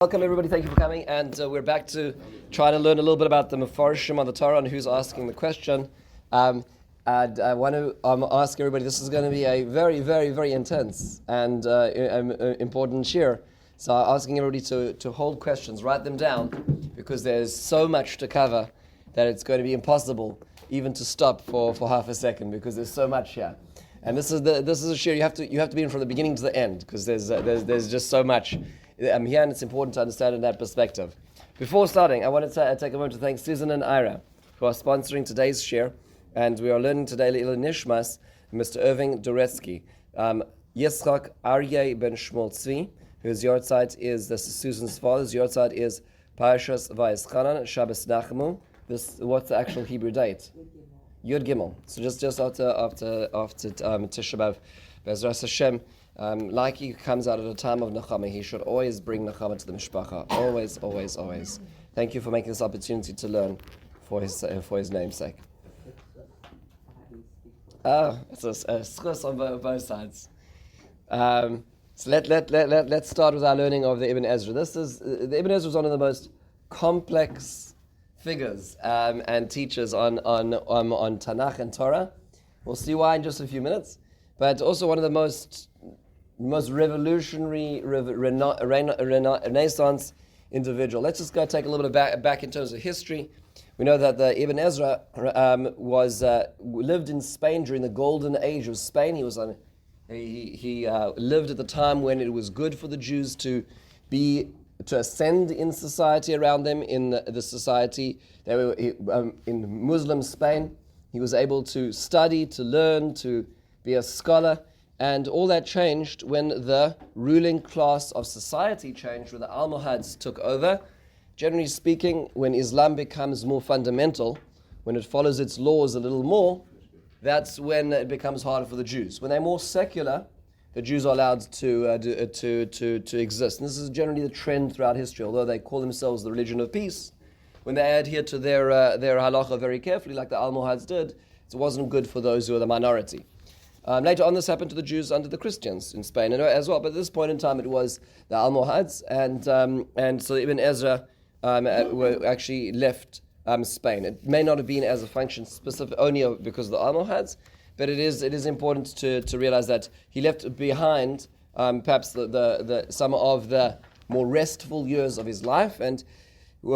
Welcome everybody, thank you for coming, and we're back to trying to learn a little bit about the Mefarshim on the Torah and who's asking the question. And I want to ask everybody, this is going to be a very, very, very intense and important shir. So I'm asking everybody to hold questions, write them down, because there's so much to cover that it's going to be impossible even to stop for half a second, because there's so much here. And this is a shir you have to be in from the beginning to the end, because there's just so much. I'm here, and it's important to understand in that perspective. Before starting, I wanted to take a moment to thank Susan and Ira, who are sponsoring today's share, and we are learning today Le'il Nishmas, Mr. Irving Duretsky, Yitzchak Aryeh ben Shmuel Tzvi, whose yahrzeit is, this is Susan's father's yahrzeit is Parashas Vayeschanan, Shabbos Nachmu. What's the actual Hebrew date? Yud Gimel. So just after Tisha B'Av, Bezras Hashem. Like he comes out at a time of Nechama, he should always bring Nechama to the Mishpacha. Always, always, always. Thank you for making this opportunity to learn for his namesake. It's a schus on both sides. So let's start with our learning of the Ibn Ezra. The Ibn Ezra is one of the most complex figures and teachers on Tanakh and Torah. We'll see why in just a few minutes. But also one of the most revolutionary Renaissance individual. Let's just go take a little bit back in terms of history. We know that the Ibn Ezra lived in Spain during the golden age of Spain. He lived at the time when it was good for the Jews to ascend in society around them, in the society. They were in Muslim Spain. He was able to study, to learn, to be a scholar. And all that changed when the ruling class of society changed, when the Almohads took over. Generally speaking, when Islam becomes more fundamental, when it follows its laws a little more, that's when it becomes harder for the Jews. When they're more secular, the Jews are allowed to exist. And this is generally the trend throughout history, although they call themselves the religion of peace. When they adhere to their halacha very carefully, like the Almohads did, it wasn't good for those who are the minority. Later on, this happened to the Jews under the Christians in Spain as well. But at this point in time, it was the Almohads, and so Ibn Ezra actually left Spain. It may not have been as a function specific only because of the Almohads, but it is important to realize that he left behind perhaps some of the more restful years of his life. And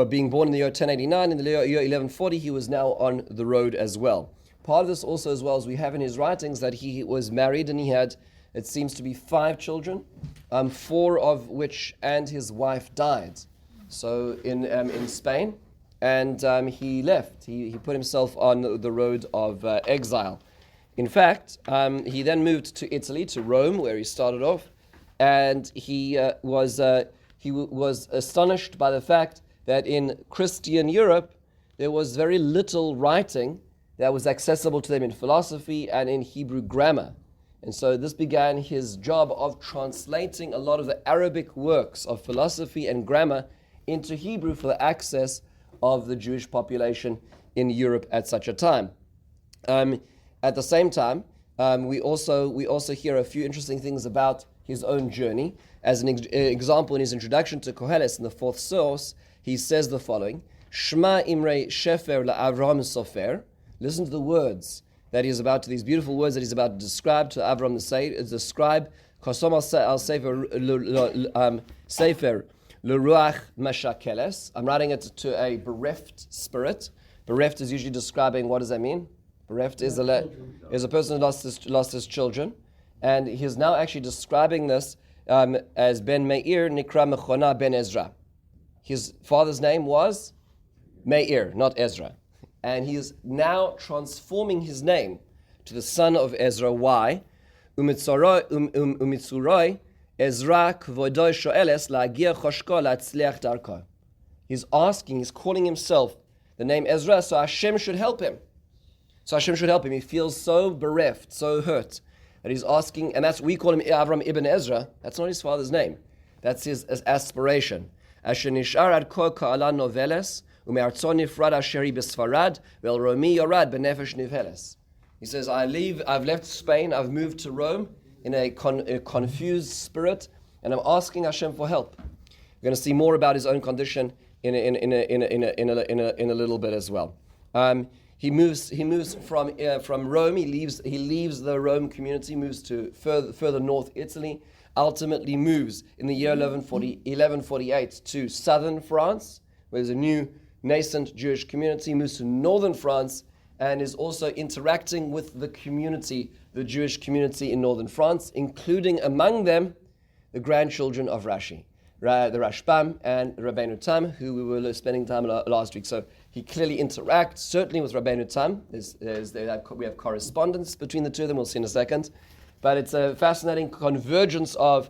being born in the year 1089, in the year 1140, he was now on the road as well. Part of this also, as well as we have in his writings, that he was married and he had, it seems to be 5 children, 4 of which and his wife died. So in Spain, and he left. He put himself on the road of exile. In fact, he then moved to Italy, to Rome, where he started off, and he was astonished by the fact that in Christian Europe there was very little writing that was accessible to them in philosophy and in Hebrew grammar. And so this began his job of translating a lot of the Arabic works of philosophy and grammar into Hebrew for the access of the Jewish population in Europe at such a time. At the same time, we also hear a few interesting things about his own journey. As an example, in his introduction to Koheles in the 4th source, he says the following: Shema Imre Shefer LaAvraham Sofer. Listen to the words that he's about to, these beautiful words that he's about to describe to Avram the scribe. Kosom al Sefer L'Ruach Meshakeles. I'm writing it to a bereft spirit. Bereft is usually describing, what does that mean? Bereft is a person who lost his children. And he's now actually describing this as Ben Meir Nikra Mechona Ben Ezra. His father's name was Meir, not Ezra. And he is now transforming his name to the son of Ezra. Why? Umitzuroi Ezra kvodoy shoeles la'agir choshko la'atzliach darko. He's calling himself the name Ezra, so Hashem should help him. He feels so bereft, so hurt, that he's asking, and we call him Avram ibn Ezra. That's not his father's name. That's his aspiration. Asher nishar ad ko ka'ala noveles. He says, I've left Spain, I've moved to Rome in a confused spirit, and I'm asking Hashem for help. We're going to see more about his own condition in a little bit as well. He moves from Rome. He leaves the Rome community, moves to further north Italy. Ultimately moves in the year 1148 to southern France, where there's a new nascent Jewish community. Moves to northern France and is also interacting with the community, the Jewish community in northern France, including among them the grandchildren of Rashi, the Rashbam and Rabbeinu Tam, who we were spending time last week. So he clearly interacts, certainly with Rabbeinu Tam. We have correspondence between the two of them, we'll see in a second. But it's a fascinating convergence of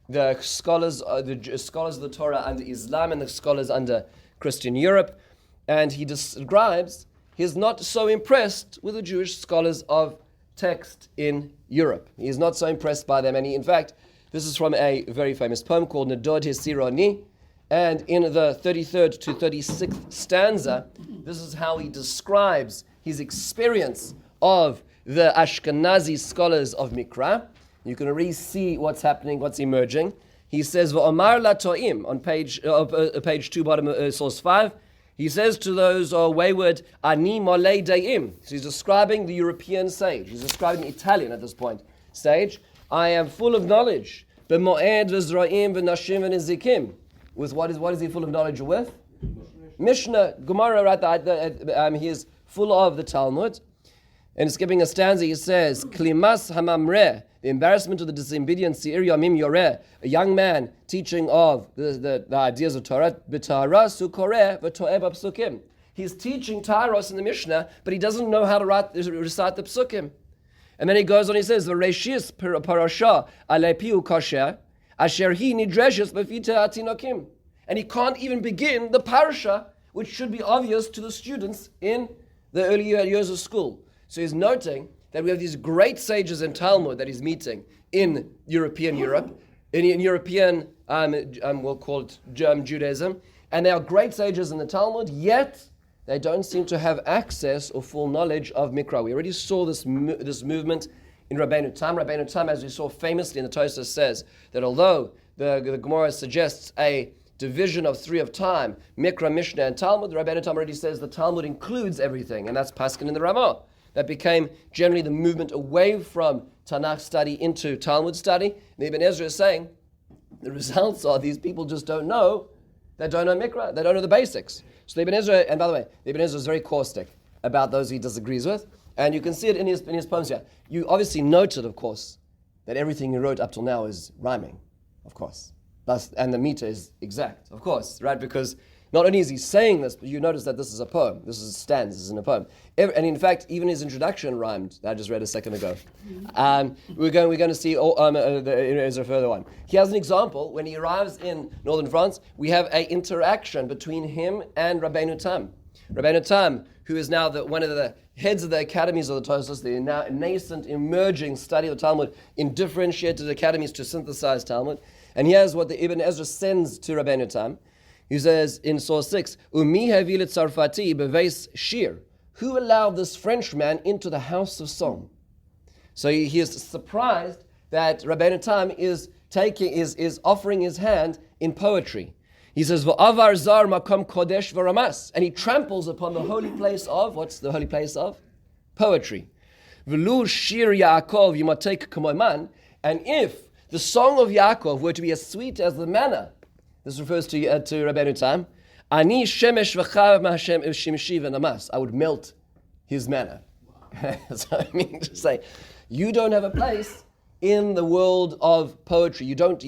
the scholars of the Torah under Islam and the scholars under Christian Europe. And he describes he's not so impressed with the Jewish scholars of text in Europe. He is not so impressed by them. And in fact, this is from a very famous poem called Nedod Hisironi. And in the 33rd to 36th stanza, this is how he describes his experience of the Ashkenazi scholars of Mikra. You can already see what's happening, what's emerging. He says, "V'omar latoim," on page 2, bottom source 5. He says to those who are wayward, "Ani molei deim." So he's describing the European sage. He's describing the Italian at this point. Sage, I am full of knowledge. B'moed v'zra'im v'nashim v'nizikim. With what is he full of knowledge with? Mishnah, Gemara, right? He is full of the Talmud. And skipping a stanza, he says, Klimas hamamreh, the embarrassment of the disobedient, Seir Yamim Yoreh, a young man teaching of the ideas of Torah, B'Tara Sukoreh V'To'eh B'Psukim. He's teaching Taros in the Mishnah, but he doesn't know how to recite the Psukim. And then he goes on, he says, V'Reishis Parasha Alepiu Kosher, Asher Hi Nidreshes B'Fite Atinokim. And he can't even begin the parasha, which should be obvious to the students in the early years of school. So he's noting that we have these great sages in Talmud that he's meeting in European Europe, in European, we'll call it Judaism, and they are great sages in the Talmud, yet they don't seem to have access or full knowledge of Mikra. We already saw this movement in Rabbeinu Tam. Rabbeinu Tam, as we saw famously in the Tosafos, says that although the Gemara suggests a division of 3 of time, Mikra, Mishnah, and Talmud, Rabbeinu Tam already says the Talmud includes everything, and that's Paskin in the Ramah. That became generally the movement away from Tanakh study into Talmud study. And Ibn Ezra is saying the results are these people just don't know. They don't know Mikra. They don't know the basics. So Ibn Ezra, and by the way, Ibn Ezra is very caustic about those he disagrees with. And you can see it in his poems here. You obviously noted, of course, that everything he wrote up till now is rhyming, of course. And the meter is exact, of course, right? Because not only is he saying this, but you notice that this is a poem. This is stanzas in a poem. And in fact, even his introduction rhymed. That I just read a second ago. We're going to see Ezra further on. He has an example. When he arrives in northern France, we have an interaction between him and Rabbeinu Tam. Rabbeinu Tam, who is now one of the heads of the academies of the Tosafos, the now nascent, emerging study of the Talmud in differentiated academies to synthesize Talmud. And here's what the Ibn Ezra sends to Rabbeinu Tam. He says in source 6, Umi havil Tzarfati beveis shir. Who allowed this Frenchman into the house of song? So he is surprised that Rabbeinu Tam is offering his hand in poetry. He says, V'avar zar makom kodesh v'ramas. And he tramples upon the holy place of, what's the holy place of? Poetry. V'lu shir Yaakov yimatek k'moiman. And if the song of Yaakov were to be as sweet as the manna, this refers to Rabbeinu Tam, Ani shemesh v'chav ma'Hashem shimshi v'namas. I would melt his manna. So I mean to say, you don't have a place in the world of poetry. You don't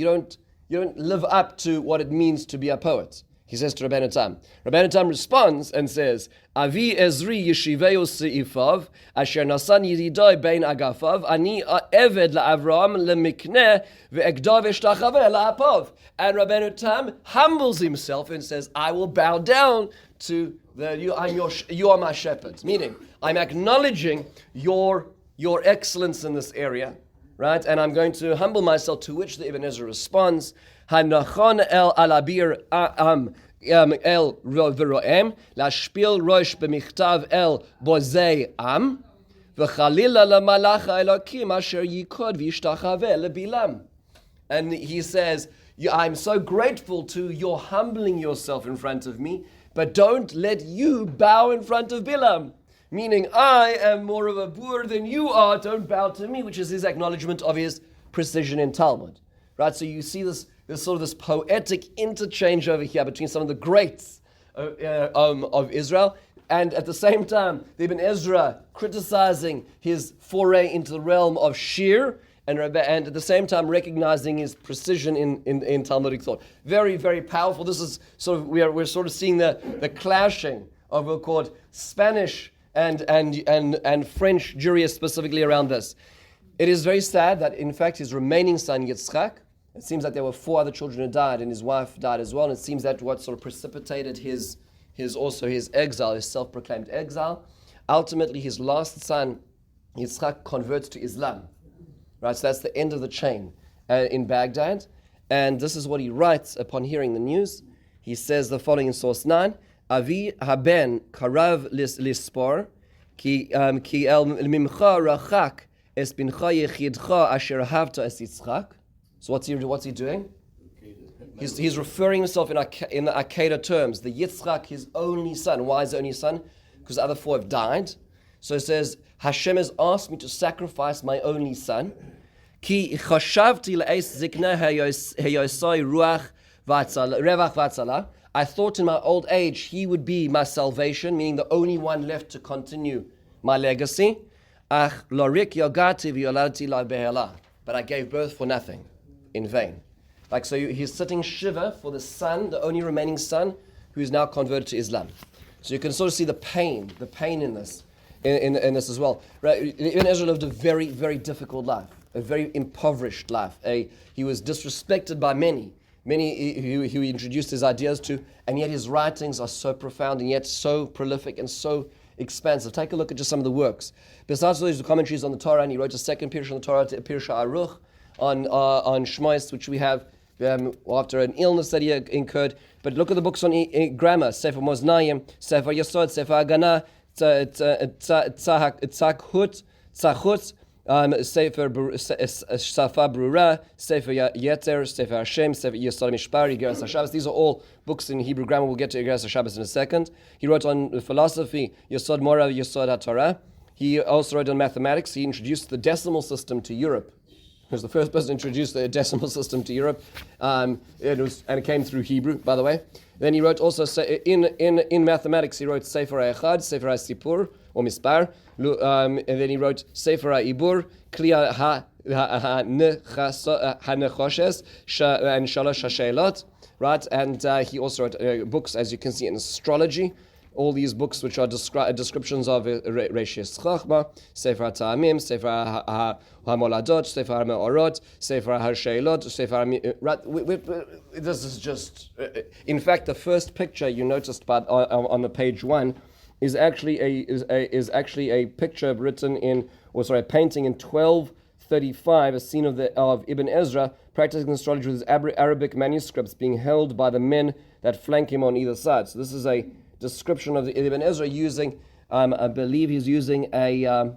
live up to what it means to be a poet. He says to Rabbeinu Tam. Rabbeinu Tam responds and says, Avi Ezri yeshiveu se'ifav, asher nasan yididoi bein agafav, ani eved la'Avram lemikneh ve'egdav eshtachaveh la'apov. And Rabbeinu Tam humbles himself and says, I will bow down to you are my shepherds. Meaning, I'm acknowledging your excellence in this area, right? And I'm going to humble myself, to which the Ibn Ezra responds, Hanachon el alabir el v'ro'em, lashpil rosh b'michtav el bozei am, v'chalila l'malacha elokim asher yikod v'yishtachaveh lebilam. And he says, I'm so grateful to your humbling yourself in front of me, but don't let you bow in front of Bilam. Meaning, I am more of a boor than you are, don't bow to me, which is his acknowledgement of his precision in Talmud. Right, so you see this poetic interchange over here between some of the greats of Israel, and at the same time, the Ibn Ezra criticizing his foray into the realm of shir, and at the same time recognizing his precision in Talmudic thought. Very, very powerful. This is sort of, we're sort of seeing the clashing of, we'll call it, Spanish and French Jewry specifically around this. It is very sad that, in fact, his remaining son, Yitzchak, it seems that there were 4 other children who died, and his wife died as well, and it seems that what sort of precipitated his exile, his self-proclaimed exile. Ultimately, his last son, Yitzchak, converts to Islam. Right, so that's the end of the chain in Baghdad. And this is what he writes upon hearing the news. He says the following in source 9, Avi haben karav lispor, ki el mimcha rachak es bincha yechidcha asher havta es Yitzchak. So what's he doing? He's referring himself in the Akedah terms. The Yitzchak, his only son. Why is the only son? Because the other 4 have died. So it says, Hashem has asked me to sacrifice my only son. Ki chashavti le'es zikna heyosai ruach revach v'atzala. I thought in my old age he would be my salvation, meaning the only one left to continue my legacy. Ach lorik yogati v'yoladti la behela. But I gave birth for nothing, in vain. Like, so he's sitting shiva for the son, the only remaining son, who is now converted to Islam. So you can sort of see the pain in this. In this as well. Right? Ibn Ezra lived a very, very difficult life, a very impoverished life. He was disrespected by many who he introduced his ideas to, and yet his writings are so profound and yet so prolific and so expansive. Take a look at just some of the works. Besides those commentaries on the Torah, and he wrote a second Pirush on the Torah, Pirush Aruch, on Shmois, which we have after an illness that he incurred. But look at the books on grammar, Sefer Moznayim, Sefer Yesod, Sefer Haganah, Tzachut, Sefer Safa Brura, Sefer Yeter, Sefer Hashem, Sefer Yesod Mishpar, Igeras HaShabbos. These are all books in Hebrew grammar. We'll get to Igeras HaShabbos in a second. He wrote on philosophy, Yesod Mora, Yesod HaTorah. He also wrote on mathematics. He introduced the decimal system to Europe. He was the first person to introduce the decimal system to Europe. It came through Hebrew, by the way. Then he wrote also, in mathematics, he wrote Sefer HaEchad, Sefer HaSipur, or Mispar. And then he wrote Sefer HaIbur, Kli HaNechoshes, and Shalosh HaSheilot. Right? And he also wrote books, as you can see, in astrology. All these books which are descriptions of Reishis Chachma, Sefer HaTa'amim, Sefer HaMoladot, Sefer HaMe'orot, Sefer HaSheilot, Sefer this is just... in fact, the first picture you noticed on the page 1 is actually a picture written in, a painting in 1235, a scene of Ibn Ezra practicing astrology with his Arabic manuscripts being held by the men that flank him on either side. So this is a description of the Ibn Ezra using, I believe he's using an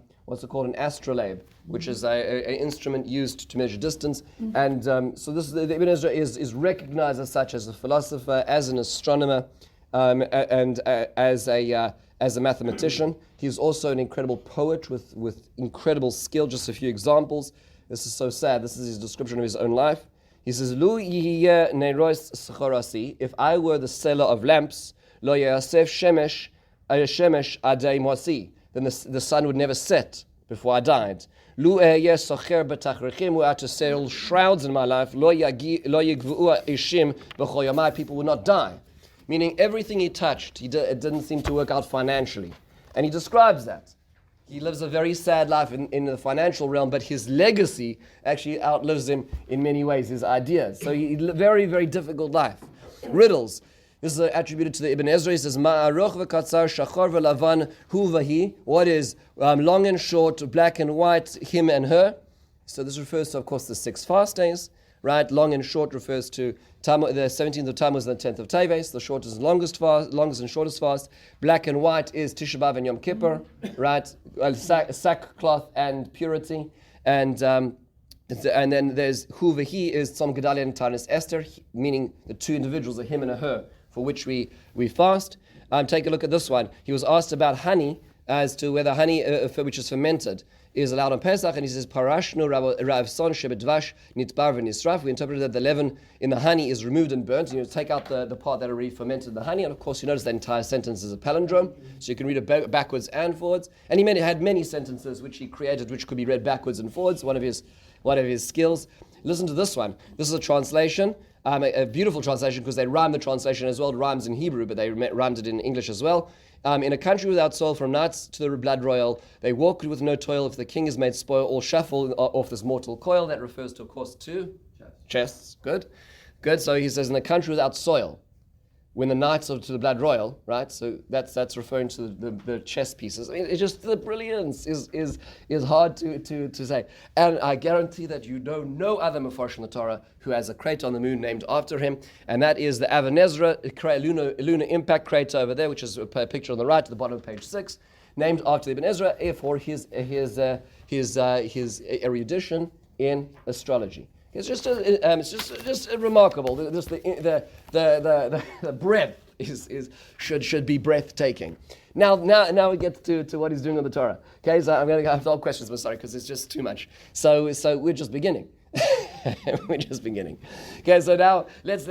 astrolabe, which is an instrument used to measure distance. And so this the Ibn Ezra is recognized as such, as a philosopher, as an astronomer, and as a mathematician. He's also an incredible poet with incredible skill. Just a few examples. This is so sad. This is his description of his own life. He says, Lu yihiyeh neiros s'chorasi, if I were the seller of lamps, Lo yasef shemesh adei mosi, then the sun would never set before I died. Lu socher betachrechim, were I to sell shrouds in my life, lo yigvua ishim b'chol yomai, people would not die. Meaning everything he touched, it didn't seem to work out financially. And he describes that. He lives a very sad life in the financial realm, but his legacy actually outlives him in many ways, his ideas. So very, very difficult life. Riddles. This is attributed to the Ibn Ezra. He says, Ma'aroch v'katzar shachar v'lavan hu v'hi. What is long and short, black and white, him and her? So this refers to, of course, the 6 fast days. Right? Long and short refers to the 17th of Tammuz and the 10th of Teves. The shortest and longest and shortest fast. Black and white is Tisha B'Av and Yom Kippur. Right? Sackcloth and purity. And And then there's hu v'hi is Tzom Gedalia and Tanis Esther, meaning the two individuals, a him and a her, for which we fast. Take a look at this one. He was asked about honey, as to whether honey which is fermented is allowed on Pesach, and he says, Parashnu Rav Son Shebedvash Nitbar v'Nisraf. We interpreted that the leaven in the honey is removed and burnt, and you take out the part that already fermented the honey, and of course you notice that entire sentence is a palindrome, so you can read it backwards and forwards. And he had many sentences which he created which could be read backwards and forwards, one of his skills. Listen to this one. This is a translation, a beautiful translation, because they rhyme the translation as well. It rhymes in Hebrew, but they rhymed it in English as well. In a country without soil, from nights to the blood royal, they walk with no toil. If the king is made spoil, all shuffle off this mortal coil. That refers to, of course, to chests. Good. So he says, in a country without soil, when the knights are to the blood royal, right? So that's referring to the chess pieces. I mean, it's just the brilliance is hard to say. And I guarantee that you know no other Mefarsh in the Torah who has a crater on the moon named after him, and that is the Even Ezra lunar impact crater over there, which is a picture on the right at the bottom of page 6, named after Ibn Ezra for his erudition in astrology. It's just remarkable. The breadth should be breathtaking. Now we get to what he's doing on the Torah. Okay, so I'm going to have all questions, but sorry, because it's just too much. So we're just beginning. We're just beginning. Okay, so now let's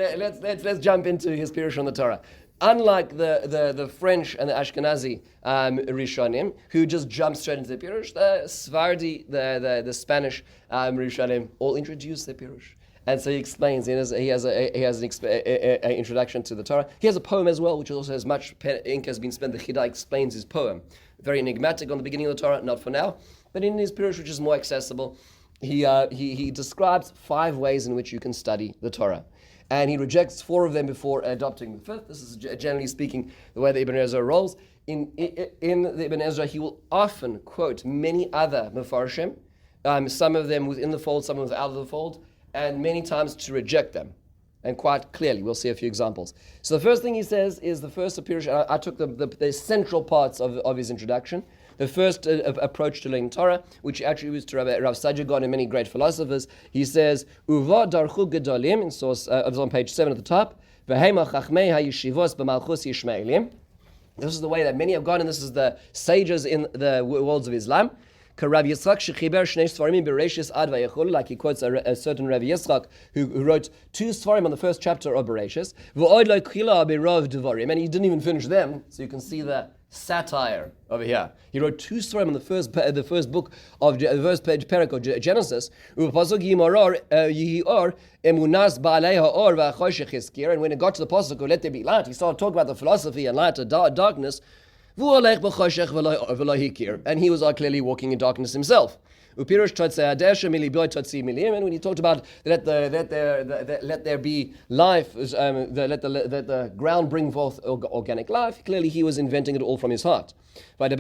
jump into his Pirush on the Torah. Unlike the French and the Ashkenazi Rishonim, who just jump straight into the Pirush, the Sephardi, the Spanish Rishonim all introduce the Pirush. And so he explains, he has an introduction to the Torah. He has a poem as well, which also has much ink has been spent. The Chida explains his poem. Very enigmatic on the beginning of the Torah, not for now. But in his Pirush, which is more accessible, he describes 5 ways in which you can study the Torah. And he rejects 4 of them before adopting the 5th. This is generally speaking the way the Ibn Ezra rolls. In the Ibn Ezra, he will often quote many other Mefarshim, some of them within the fold, some of them out of the fold, and many times to reject them. And quite clearly, we'll see a few examples. So the first thing he says is the first Pirush. I took the central parts of his introduction. The first approach to learning Torah, which actually was to Rav Sajagon and many great philosophers, he says, Uva darchu gedolim, in source, it's on page 7 at the top, V'hema chachmei hayeshivos b'malchus yishmaelim. This is the way that many have gone, and this is the sages in the worlds of Islam. Rav Yitzchak shechiber shnei svarim bereshis ad vayechol, like he quotes a certain Rav Yitzchak who wrote 2 svarim on the first chapter of Bereshis. V'od lo kila berov devarim, and he didn't even finish them, so you can see the satire over here. He wrote 2 stories on the first book of the first page parak of Genesis. And when it got to the pasuk, let there be light, he started talking about the philosophy and light and darkness. And he was clearly walking in darkness himself. And when he talked about let there be life, let the ground bring forth organic life, clearly he was inventing it all from his heart. And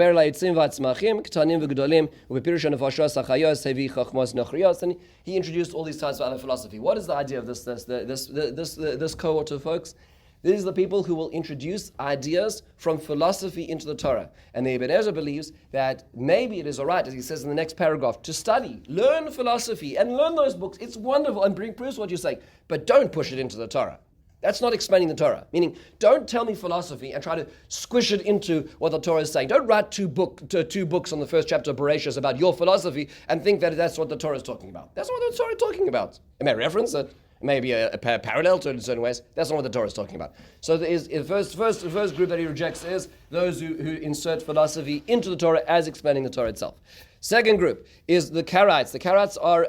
he introduced all these types of other philosophy. What is the idea of this cohort of folks? These are the people who will introduce ideas from philosophy into the Torah. And the Ibn Ezra believes that maybe it is all right, as he says in the next paragraph, to study, learn philosophy, and learn those books. It's wonderful and proves what you're saying, but don't push it into the Torah. That's not explaining the Torah. Meaning, don't tell me philosophy and try to squish it into what the Torah is saying. Don't write two books on the first chapter of Bereshis about your philosophy and think that that's what the Torah is talking about. That's not what the Torah is talking about. It may reference it. Maybe a parallel to it in certain ways. That's not what the Torah is talking about. So the first group that he rejects is those who insert philosophy into the Torah as explaining the Torah itself. Second group is the Karaites. The Karaites are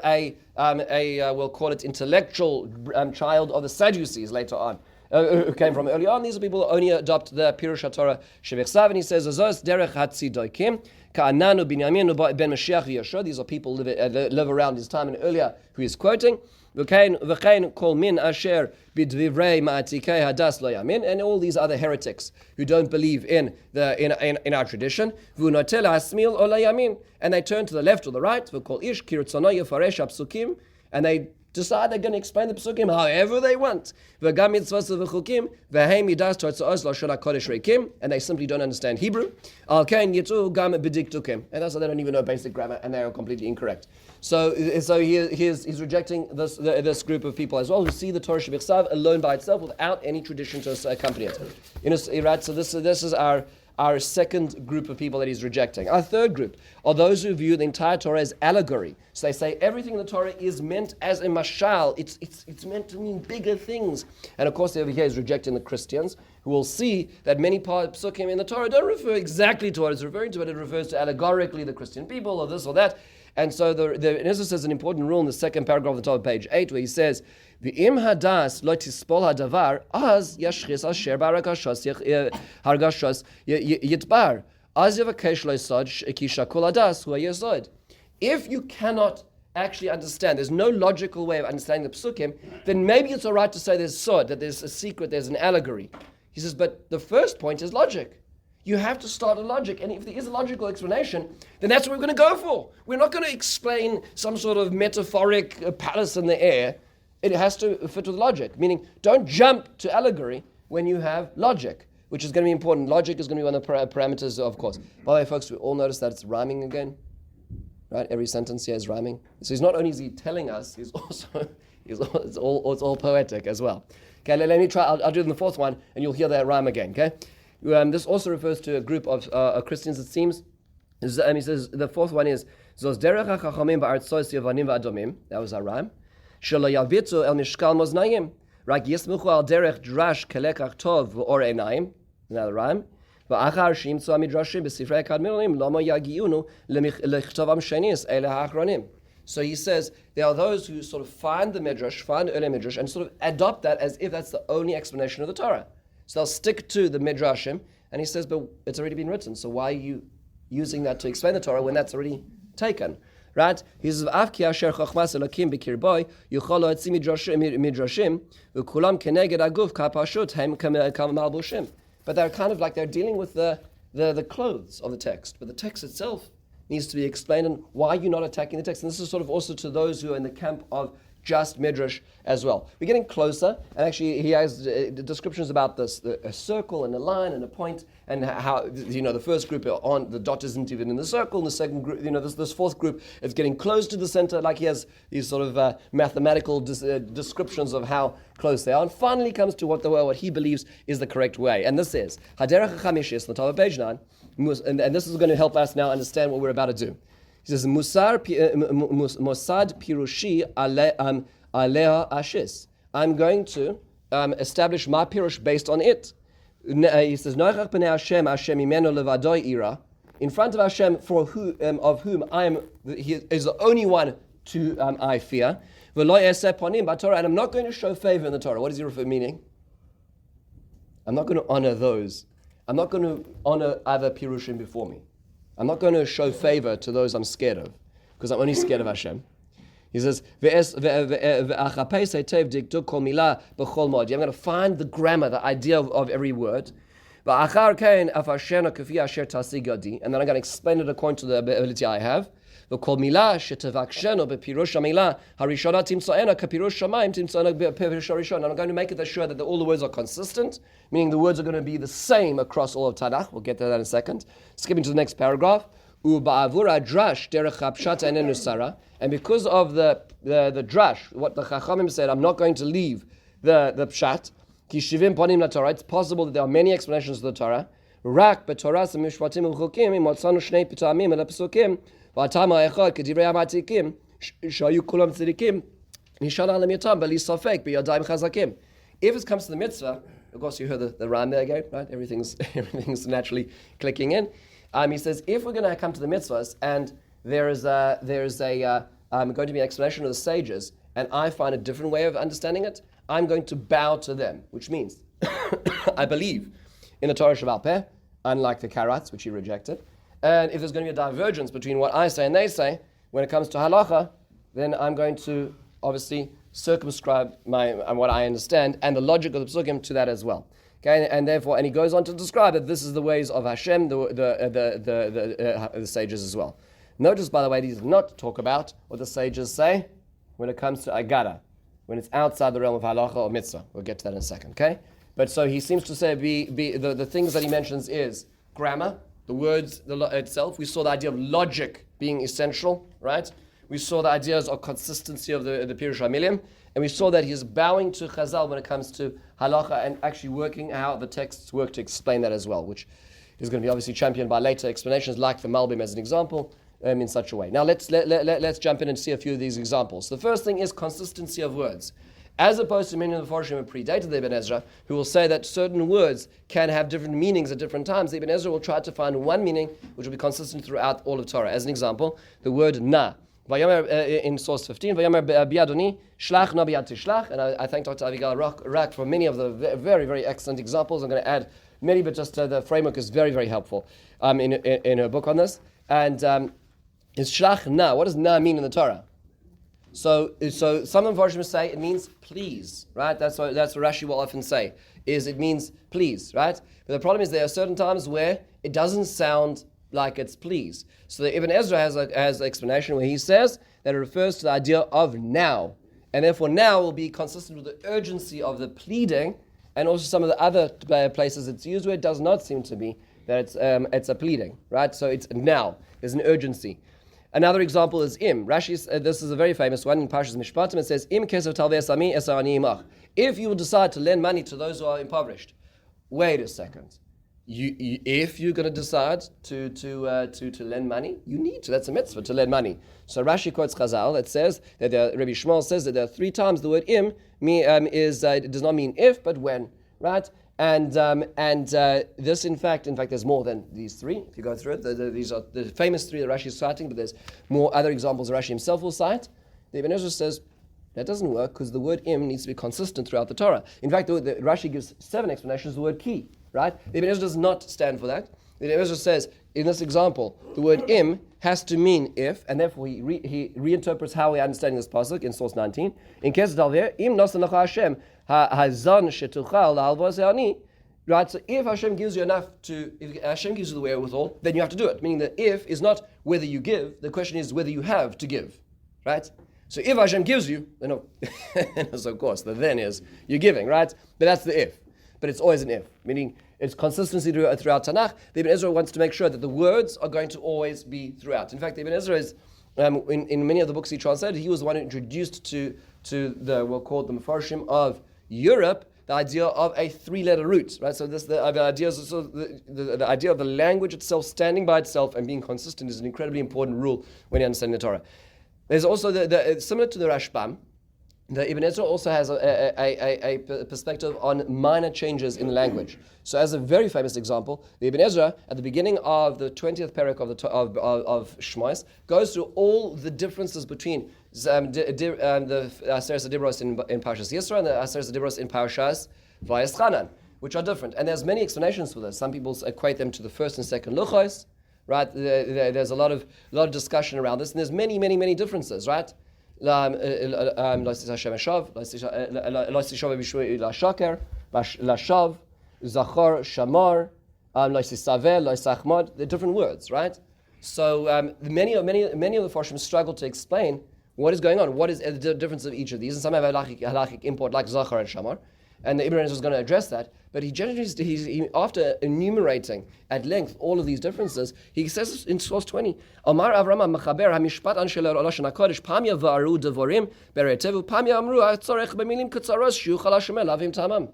we'll call it intellectual child of the Sadducees later on, who came from early on. These are people who only adopt the Pirush HaTorah Shevechsav, and he says, Azos derech hatzidokim, ka'ananu binyaminu ben Mashiach v'Yeshua. These are people who live around his time and earlier who he's quoting. V'chein kol min asher b'dvivrei ma'atikei hadas lo yamin, and all these other heretics who don't believe in our tradition. V'unotel hasmil o la yamin, and they turn to the left or the right. V'kol ish kirtzono yefaresh hapsukim, and they decide they're going to explain the Pesukim however they want. And they simply don't understand Hebrew. And that's why they don't even know basic grammar, and they are completely incorrect. So he's rejecting this group of people as well, who see the Torah Shebechsav alone by itself without any tradition to accompany it. So this is our second group of people that he's rejecting. Our third group are those who view the entire Torah as allegory. So they say everything in the Torah is meant as a mashal. It's meant to mean bigger things. And of course, over here he's rejecting the Christians, who will see that many psukim in the Torah don't refer exactly to what it's referring to, but it refers to allegorically the Christian people or this or that. And so Ezra says an important rule in the second paragraph of the top of page 8, where he says, V'im hadas lo tispol hadavar, az yashchis asher baragashos hargashos yitbar, az yavakesh lo yisod ki shakol hadas hu hayesod. If you cannot actually understand, there's no logical way of understanding the psukim, then maybe it's all right to say there's sod, that there's a secret, there's an allegory. He says, but the first point is logic. You have to start a logic, and if there is a logical explanation, then that's what we're going to go for. We're not going to explain some sort of metaphoric palace in the air. It has to fit with logic, meaning don't jump to allegory when you have logic, which is going to be important. Logic is going to be one of the parameters, of course. By the way, folks, we all notice that it's rhyming again, right? Every sentence here is rhyming. So he's not only is he telling us, it's all poetic as well. Okay, let me try. I'll do it in the fourth one, and you'll hear that rhyme again. Okay. This also refers to a group of Christians, it seems. He says the fourth one is Zos derech hachachamim ba'artzos yavanim va'adomim. That was our rhyme. Shelo yalbitu el mishkal moznayim. Rak yismuchu al derech drash kelekach tov v'or einayim. Another rhyme. Va'achar shimtzu amidrashim b'sifrei kadmilim lama yagiunu lechtovam shenis ele ha'achronim. So he says there are those who sort of find the midrash, find early midrash, and sort of adopt that as if that's the only explanation of the Torah. So they'll stick to the midrashim, and he says, but it's already been written, so why are you using that to explain the Torah when that's already taken? Right? He says, Avki asher chochmas elokim b'kirboy, yuchol lo etzi midrashim, v'kulam keneged aguf kapashut hem kamalbushim. But they're kind of like they're dealing with the clothes of the text, but the text itself needs to be explained, and why you're not attacking the text. And this is sort of also to those who are in the camp of just midrash as well. We're getting closer, and actually he has descriptions about this, a circle and a line and a point, and how, the first group on the dot isn't even in the circle, and the second group, this fourth group is getting close to the center, like he has these sort of mathematical descriptions of how close they are, and finally comes to what he believes is the correct way. And this is Haderech HaChamishis, on the top of page 9, and this is going to help us now understand what we're about to do. He says, Musad Pirushi Aleha Ashis. I'm going to establish my Pirush based on it. He says, Noichach B'nei Hashem, Hashem imeno levadoi ira. In front of Hashem, of whom he is the only one to I fear. V'lo yaseh ponim b'Torah, and I'm not going to show favor in the Torah. What does he refer meaning? I'm not going to honor those. I'm not going to honor other Pirushim before me. I'm not going to show favor to those I'm scared of, because I'm only scared of Hashem. He says, I'm going to find the grammar, the idea of every word. And then I'm going to explain it according to the ability I have. I'm going to make it sure that all the words are consistent, meaning the words are going to be the same across all of Tanakh. We'll get to that in a second. Skipping to the next paragraph. And because of the drash, what the Chachamim said, I'm not going to leave the pshat. It's possible that there are many explanations of the Torah. Rak b'Torah mishpatim u'chukim imotzanu shnei p'tamim el psukim v'atama echad k'divrei hamatikim shayu kulam tzedikim nishana alem yotam b'li safek b'yadayim chazakim. If it comes to the mitzvah, of course you heard the rhyme there again, right? Everything's naturally clicking in. He says, if we're going to come to the mitzvahs and there is going to be an explanation of the sages, and I find a different way of understanding it, I'm going to bow to them, which means I believe in the Torah Shebaal Peh, unlike the Karats, which he rejected. And if there's going to be a divergence between what I say and they say, when it comes to halacha, then I'm going to obviously circumscribe what I understand and the logic of the psukim to that as well. Okay, and therefore, and he goes on to describe that this is the ways of Hashem, the sages as well. Notice, by the way, he does not talk about what the sages say when it comes to agada, when it's outside the realm of halacha or mitzvah. We'll get to that in a second, okay? But so he seems to say the things that he mentions is grammar, the words itself. We saw the idea of logic being essential, right? We saw the ideas of consistency of the Pirush HaMilim, and we saw that he's bowing to Chazal when it comes to halacha and actually working how the texts work to explain that as well, which is going to be obviously championed by later explanations, like the Malbim as an example, in such a way. Now let's jump in and see a few of these examples. The first thing is consistency of words. As opposed to many of the Mepharshim who predated the Ibn Ezra, who will say that certain words can have different meanings at different times, the Ibn Ezra will try to find one meaning which will be consistent throughout all of Torah. As an example, the word na. In source 15, biadoni, shlach na biad tishlach, and I thank Dr. Avigal Rak for many of the very, very excellent examples. I'm going to add many, but just the framework is very, very helpful in her book on this. And is shlach na. What does na mean in the Torah? So some of the Mepharshim say it means please, right? That's what Rashi will often say, is it means please, right? But the problem is there are certain times where it doesn't sound like it's please. So the Ibn Ezra has an explanation where he says that it refers to the idea of now. And therefore now will be consistent with the urgency of the pleading, and also some of the other places it's used where it does not seem to be that it's a pleading, right? So it's now. There's an urgency. Another example is im. Rashi, this is a very famous one in Parshas Mishpatim. It says, im kesav talvei sami esa ani imach. If you will decide to lend money to those who are impoverished. Wait a second. If you're going to decide to lend money, you need to. That's a mitzvah to lend money. So Rashi quotes Chazal that says that Rabbi Shmuel says that there are 3 times the word im it does not mean if but when, right? And this, in fact, there's more than these 3. If you go through it, these are the famous 3 that Rashi is citing, but there's more other examples Rashi himself will cite. The Ibn Ezra says that doesn't work because the word im needs to be consistent throughout the Torah. In fact, the Rashi gives 7 explanations of the word ki, right? The Ibn Ezra does not stand for that. The Ibn Ezra says, in this example, the word im has to mean if, and therefore he reinterprets how we are understanding this pasuk in source 19. In case of im nosan lecha Hashem hazan shetuchal la'alvos ani. Right, so if Hashem gives you enough if Hashem gives you the wherewithal, then you have to do it. Meaning the if is not whether you give, the question is whether you have to give. Right? So if Hashem gives you, then no. So of course, the then is you're giving, right? But that's the if. But it's always an if, meaning it's consistency throughout Tanakh. The Ibn Ezra wants to make sure that the words are going to always be throughout. In fact, the Ibn Ezra is, in many of the books he translated, he was the one who introduced to we'll call the Mepharshim of Europe, the idea of a 3-letter root, right? So the idea is the idea of the language itself standing by itself and being consistent is an incredibly important rule when you understand the Torah. There's also similar to the Rashbam. The Ibn Ezra also has a perspective on minor changes in the language. So, as a very famous example, the Ibn Ezra, at the beginning of the 20th parak of Shmois, goes through all the differences between the Aseret Dibros in Parshas Yisro and the Aseret Dibros in Parshas Vayeschanan, which are different. And there's many explanations for this. Some people equate them to the first and second luchos, right? There's a lot of discussion around this, and there's many differences, right? Hashem Shav, Lashav, Zachar, Shamar, Sachmad. They're different words, right? So many of the Farshim struggle to explain what is going on. What is the difference of each of these? And some have halachic import like Zachar and Shamar. And the Ibn Ezra is going to address that. But he after enumerating at length all of these differences, he says in source 20, Amar Avrama Machaber HaMishpat Anshel Rosh HaKodesh Pamya Va'aru Devorim Beretevu Pamya Amru HaTzorech B'milim Ketzaros Shuchal Hashem Elavim Tamam.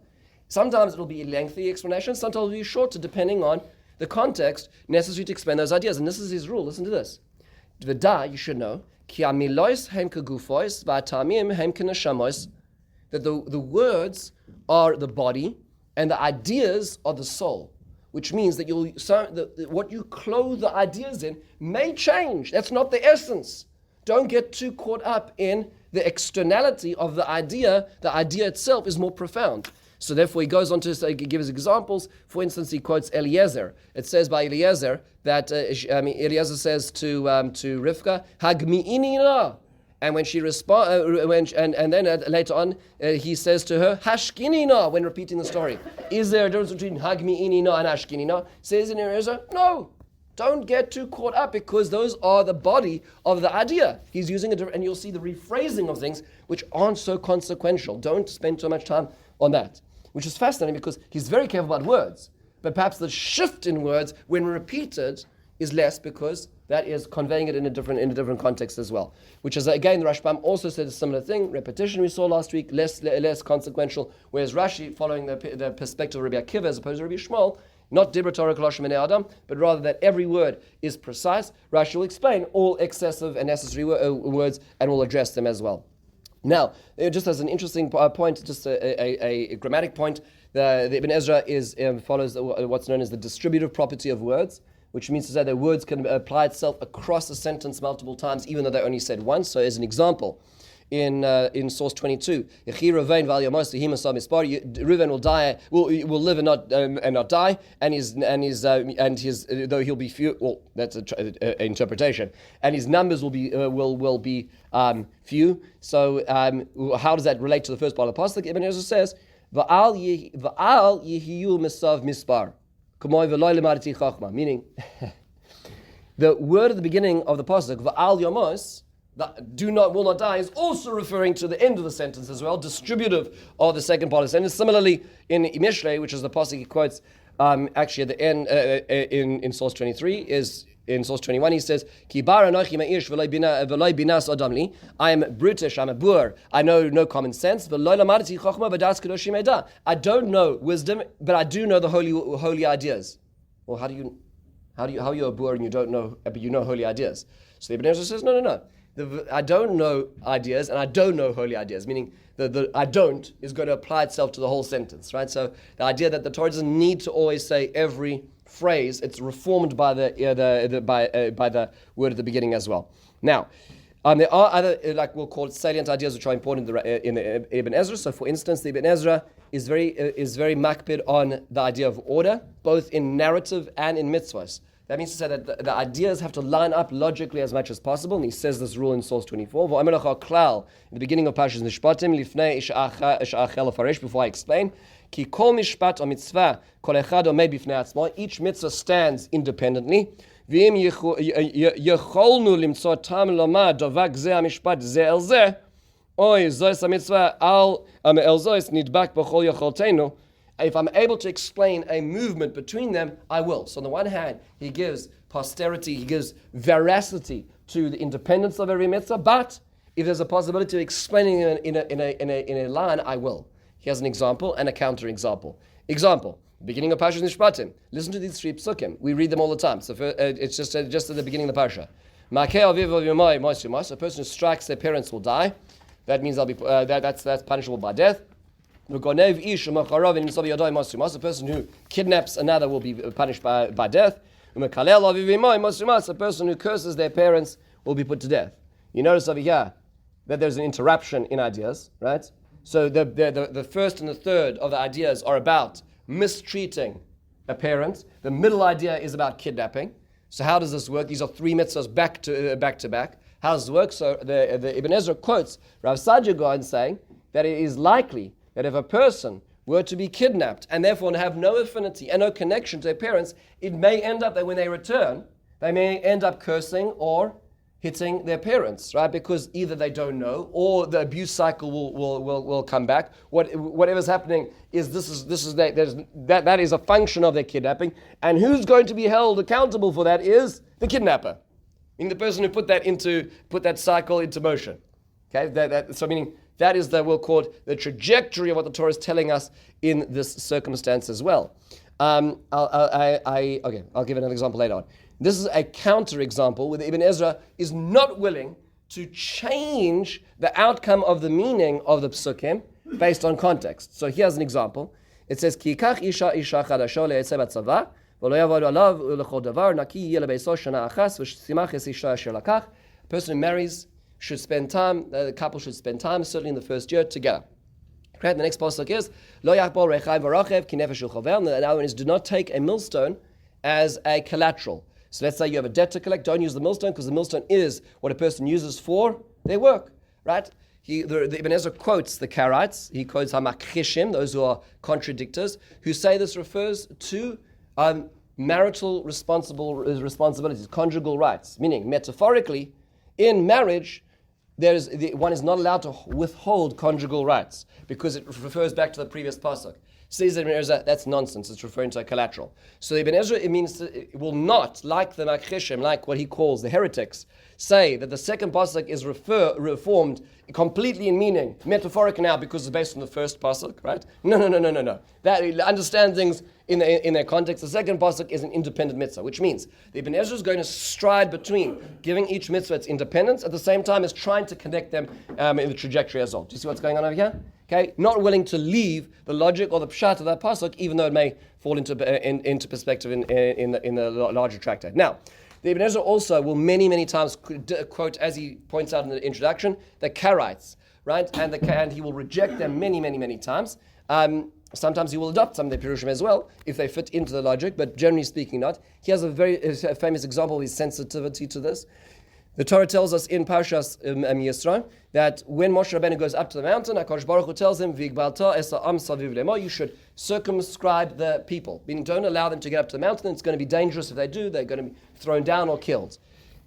Sometimes it will be a lengthy explanation, sometimes it will be shorter, depending on the context necessary to explain those ideas. And this is his rule. Listen to this. V'da, you should know, Ki amilois hem kegufois v'atamim hem keneshamos, that the words are the body and the ideas are the soul, which means that what you clothe the ideas in may change. That's not the essence. Don't get too caught up in the externality of the idea. The idea itself is more profound. So therefore he goes on to give us examples. For instance, he quotes Eliezer. It says by Eliezer that Eliezer says to Rivka, Hagmi'ini na. And when she responds, and then later on, he says to her, Hashkinina, when repeating the story. Is there a difference between Hagmi'inina and Hashkinina? Says in Ezra, no. Don't get too caught up because those are the body of the idea. He's using it, and you'll see the rephrasing of things which aren't so consequential. Don't spend too much time on that, which is fascinating because he's very careful about words. But perhaps the shift in words, when repeated, is less because that is conveying it in a different context as well. Which is, again, the Rashbam also said a similar thing. Repetition we saw last week, less consequential. Whereas Rashi, following the perspective of Rabbi Akiva as opposed to Rabbi Shmuel, not Dibra Torah Kolosh Menei Adam, but rather that every word is precise. Rashi will explain all excessive and necessary words and will address them as well. Now, just as an interesting point, just a grammatic point, the Ibn Ezra follows what's known as the distributive property of words, which means to say that words can apply itself across a sentence multiple times, even though they only said once. So, as an example, in source 22, Reuven will live and not die, and his though he'll be few. Well, that's an interpretation, and his numbers will be few. So, how does that relate to the first part of the pasuk? Ibn Ezra says, "Va'al yihiyu misav mispar." Meaning, the word at the beginning of the pasuk, "Va'al yomos," that will not die, is also referring to the end of the sentence as well, distributive of the second part of the sentence. Similarly, in Mishlei, which is the pasuk he quotes actually at the end in source 23, is in source 21, he says, Ki bar anochi ma'ish v'loi binas adam li. I am brutish, I'm a boor, I know no common sense. V'loi lamadati chochma v'das kedoshim eda. I don't know wisdom, but I do know the holy ideas. Well, how are you a boor and you don't know, but you know holy ideas? So the Ibn Ezra says, no. I don't know ideas, and I don't know holy ideas, meaning the I don't is going to apply itself to the whole sentence, right? So the idea that the Torah doesn't need to always say every phrase, it's reformed by the word at the beginning as well. Now, there are other, like we'll call it, salient ideas which are important in the Ibn Ezra. So, for instance, the Ibn Ezra is very makpid on the idea of order, both in narrative and in mitzvahs. That means to say that the ideas have to line up logically as much as possible, and he says this rule in source 24. In the beginning of Parshas Mishpatim, before I explain, Ki kol mishpat or mitzvah kol echad omei bifnei atzmo. Each mitzvah stands independently. V'im yecholnu limtzor tam lomad dovak ze hamishpat ze el ze, oy zois hamitzvah al el zois nidbak b'chol yecholteinu. If I'm able to explain a movement between them, I will. So on the one hand, he gives posterity, he gives veracity to the independence of every mitzvah, but if there's a possibility of explaining it in a line, I will. He has an example and a counter-example. Example, beginning of Parshas Mishpatim. Listen to these three psukim. We read them all the time. So it's just at the beginning of the parsha. A person who strikes their parents will die. That means that's punishable by death. A person who kidnaps another will be punished by death. A person who curses their parents will be put to death. You notice over here that there's an interruption in ideas, right? So the first and the third of the ideas are about mistreating a parent. The middle idea is about kidnapping. So how does this work? These are three mitzvahs back to back. How does this work? So the Ibn Ezra quotes Rav Saadia Gaon saying that it is likely that if a person were to be kidnapped and therefore have no affinity and no connection to their parents, it may end up that when they return, they may end up cursing or hitting their parents, right? Because either they don't know or the abuse cycle will come back. Whatever's happening is that is a function of their kidnapping, and who's going to be held accountable for that is the kidnapper, meaning the person who put that cycle into motion. Okay, so meaning that is we'll call it the trajectory of what the Torah is telling us in this circumstance as well. I'll give another example later on. This is a counter-example where the Ibn Ezra is not willing to change the outcome of the meaning of the psukim based on context. So here's an example. It says, Ki kach isha chadasho le'etzeh batzava, v'lo yavod alav u'lechol davar, naki yeh le'beiso shana achas, v'shtimach es isha asher lakach. A person who marries should spend time, the couple should spend time, certainly in the first year, together. Okay, the next pasuk is, Lo yachbol rechaim v'rachev ki nefesh u'chover. The other one is, do not take a millstone as a collateral. So let's say you have a debt to collect, don't use the millstone, because the millstone is what a person uses for their work, right? The Ibn Ezra quotes the Karaites, he quotes Hamakchishim, those who are contradictors, who say this refers to marital responsibilities, conjugal rights, meaning metaphorically, in marriage, one is not allowed to withhold conjugal rights because it refers back to the previous pasuk. Says Ibn Ezra, that's nonsense. It's referring to a collateral. So Ibn Ezra, it will not, like the Makhishem, like what he calls the heretics, say that the second pasuk is reformed completely in meaning, metaphoric now because it's based on the first pasuk, right? No. That understand things in their context. The second pasuk is an independent mitzvah, which means the Ibn Ezra is going to stride between giving each mitzvah its independence at the same time as trying to connect them in the trajectory as well. Do you see what's going on over here? Okay, not willing to leave the logic or the pshat of that pasuk, even though it may fall into perspective in the larger tractate. Now, the Ibn Ezra also will many times quote, as he points out in the introduction, the Karaites, right? And he will reject them many times. Sometimes he will adopt some of their Pirushim as well, if they fit into the logic, but generally speaking not. He has a very famous example of his sensitivity to this. The Torah tells us in Parshas Yisro that when Moshe Rabbeinu goes up to the mountain, HaKadosh Baruch Hu tells him, "V'igbalta es ha'am saviv lemo," you should circumscribe the people, meaning don't allow them to get up to the mountain. It's going to be dangerous if they do. They're going to be thrown down or killed.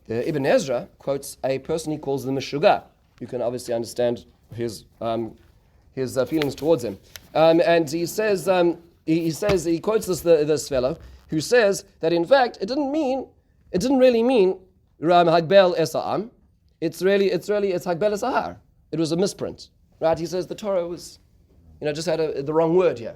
The Ibn Ezra quotes a person he calls the Meshuga. You can obviously understand his feelings towards him, and he says he quotes this fellow who says that in fact it didn't really mean Ram Hagbel es ha'am. It's Hagbel es ha'ar. It was a misprint, right? He says the Torah was, just had the wrong word here.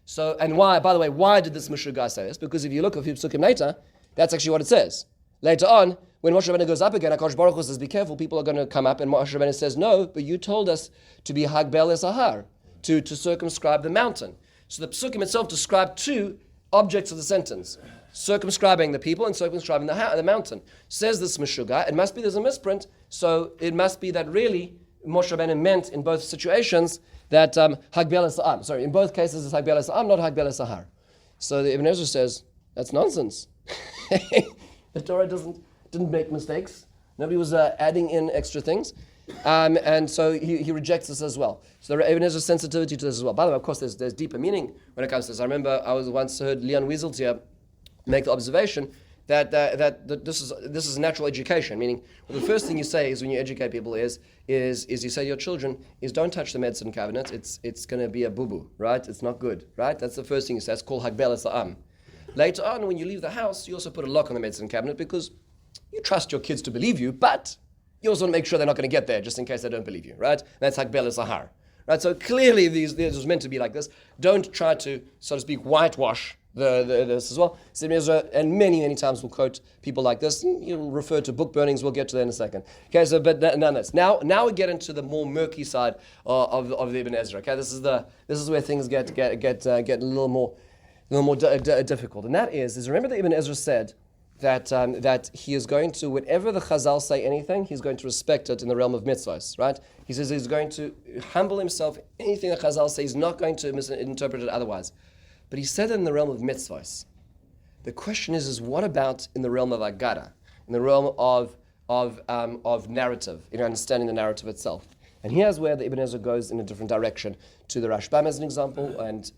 So, and why? By the way, why did this Meshuga say this? Because if you look a few psukim later, that's actually what it says. Later on, when Moshe Rabbeinu goes up again, HaKadosh Baruch Hu says, "Be careful, people are going to come up." And Moshe Rabbeinu says, "No, but you told us to be Hagbel es ha'ar, to circumscribe the mountain." So the psukim itself describe two objects of the sentence: circumscribing the people and circumscribing the mountain. Says this Meshuga, it must be there's a misprint, so it must be that really Moshe Rabbeinu meant in both situations that Hagbel es ha'am. Sorry, in both cases it's Hagbel es ha'am, not Hagbel es ha'ar. So the Ibn Ezra says, that's nonsense. The Torah didn't make mistakes. Nobody was adding in extra things. And so he rejects this as well. So there Ibn Ezra's sensitivity to this as well. By the way, of course, there's deeper meaning when it comes to this. I remember I once heard Leon Wiesel here make the observation that this is natural education. Meaning, well, the first thing you say is when you educate people is you say to your children is don't touch the medicine cabinet. It's going to be a boo-boo, right? It's not good, right? That's the first thing you say. It's called Hagbel es ha'am. Later on, when you leave the house, you also put a lock on the medicine cabinet because you trust your kids to believe you, but you also want to make sure they're not going to get there just in case they don't believe you, right? That's Hagbel es ha'ar, right? So clearly, this was meant to be like this. Don't try to, so to speak, whitewash this as well. Ibn Ezra, and many times will quote people like this. You refer to book burnings. We'll get to that in a second. Okay, so but none of this. Now we get into the more murky side of the Ibn Ezra. Okay, this is where things get a little more difficult, and that is remember that Ibn Ezra said that he is going to, whenever the Chazal say anything, he's going to respect it in the realm of mitzvahs, right? He says he's going to humble himself. Anything that Chazal say, he's not going to misinterpret it otherwise. But he said it in the realm of mitzvahs. The question is what about in the realm of Agada, in the realm of narrative, in understanding the narrative itself? And here's where the Ibn Ezra goes in a different direction to the Rashbam as an example, and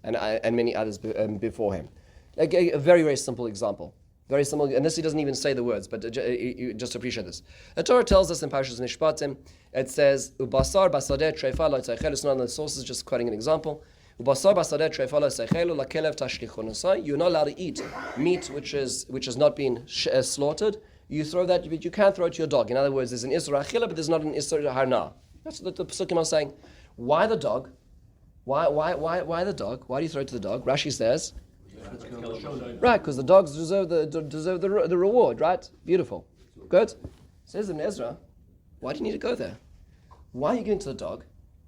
many others before him. Like a very simple example. Very simple, and this he doesn't even say the words, but just appreciate this. The Torah tells us in Parshas Mishpatim, it says, "Ubasar basadeh treifa lo tzeichel." It's not in the sources, just quoting an example. "Ubasar basadeh treifa lo tzeichel lakelev tashlichon." You're not allowed to eat meat which has not been slaughtered. You throw that, but you can't throw it to your dog. In other words, there's an isra achila, but there's not an isra harna. That's what the Pesukim are saying. Why the dog? Why the dog? Why do you throw it to the dog? Rashi says, right, because the dogs deserve the reward, right? Beautiful. Good. Says Ibn Ezra, why do you need to go there? Why are you going to the dog?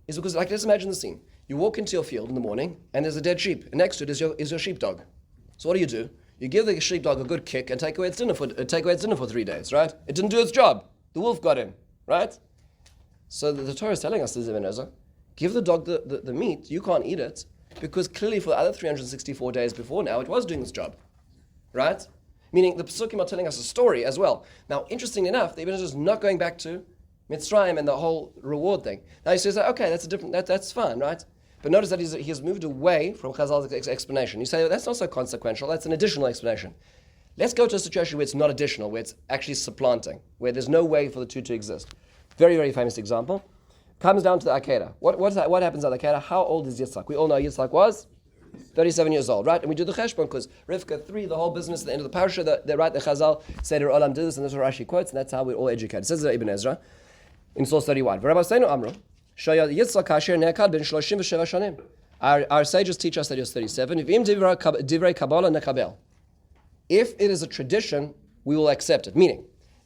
Is because, like, let's imagine the scene. You walk into your field in the morning, and there's a dead sheep, and next to it is your sheepdog. So what do? You give the sheepdog a good kick and take away its dinner for 3 days, right? It didn't do its job. The wolf got in, right? So the Torah is telling us, this is Ibn Ezra, give the dog the meat. You can't eat it. Because clearly for the other 364 days before now, it was doing its job. Right? Meaning the Pesukim are telling us a story as well. Now, interestingly enough, the Ibn Ezra is not going back to Mitzrayim and the whole reward thing. Now he says, okay, that's fine, right? But notice that he has moved away from Chazal's explanation. You say, that's not so consequential, that's an additional explanation. Let's go to a situation where it's not additional, where it's actually supplanting, where there's no way for the two to exist. Very, very famous example. Comes down to the Akedah. What happens at the Akedah? How old is Yitzhak? We all know Yitzhak was 37 years old, right? And we do the Cheshbon because Rivka 3, the whole business at the end of the parasha, they write the Chazal, Seder Olam did this, and this is what Rashi quotes, and that's how we're all educated. It says Ibn Ezra in source 31. Our sages teach us that he was 37. If it is a tradition, we will accept it. Meaning,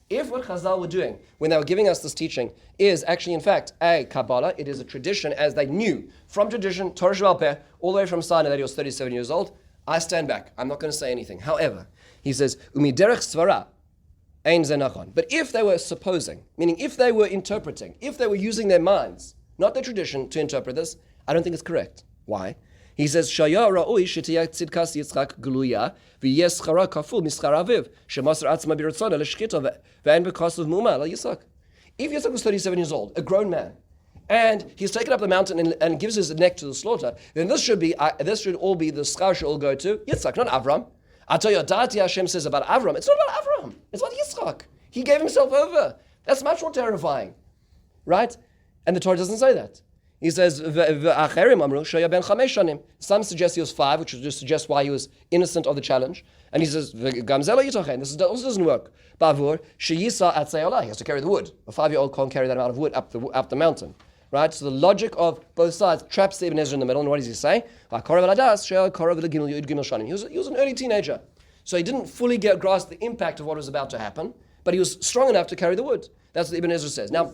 if what Chazal were doing when they were giving us this teaching is actually, in fact, a Kabbalah, it is a tradition as they knew from tradition, Torah Sheba'al Peh, all the way from Sinai that he was 37 years old, I stand back. I'm not going to say anything. However, he says, Umi derech svara, ein ze nachon. But if they were supposing, meaning if they were interpreting, if they were using their minds, not their tradition, to interpret this, I don't think it's correct. Why? He says, Shaya ra'oi shetiyah tzidkas Yitzchak gluya v'yes schara kaful mischar aviv shemasar atzma b'ratzona l'shchita v'en b'kos of muma la Yitzchak. If Yitzchak was 37 years old, a grown man, and he's taken up the mountain and gives his neck to the slaughter, then this should all be the schar should all go to Yitzchak, not Avram. I'll tell you, Dati Hashem says about Avram. It's not about Avram. It's about Yitzchak. He gave himself over. That's much more terrifying, right? And the Torah doesn't say that. He says, some suggest he was 5, which would just suggest why he was innocent of the challenge. And he says, this also doesn't work. He has to carry the wood. A 5-year-old can't carry that amount of wood up the mountain. Right? So the logic of both sides traps the Ibn Ezra in the middle. And what does he say? He was an early teenager. So he didn't fully grasp the impact of what was about to happen, but he was strong enough to carry the wood. That's what Ibn Ezra says. Now,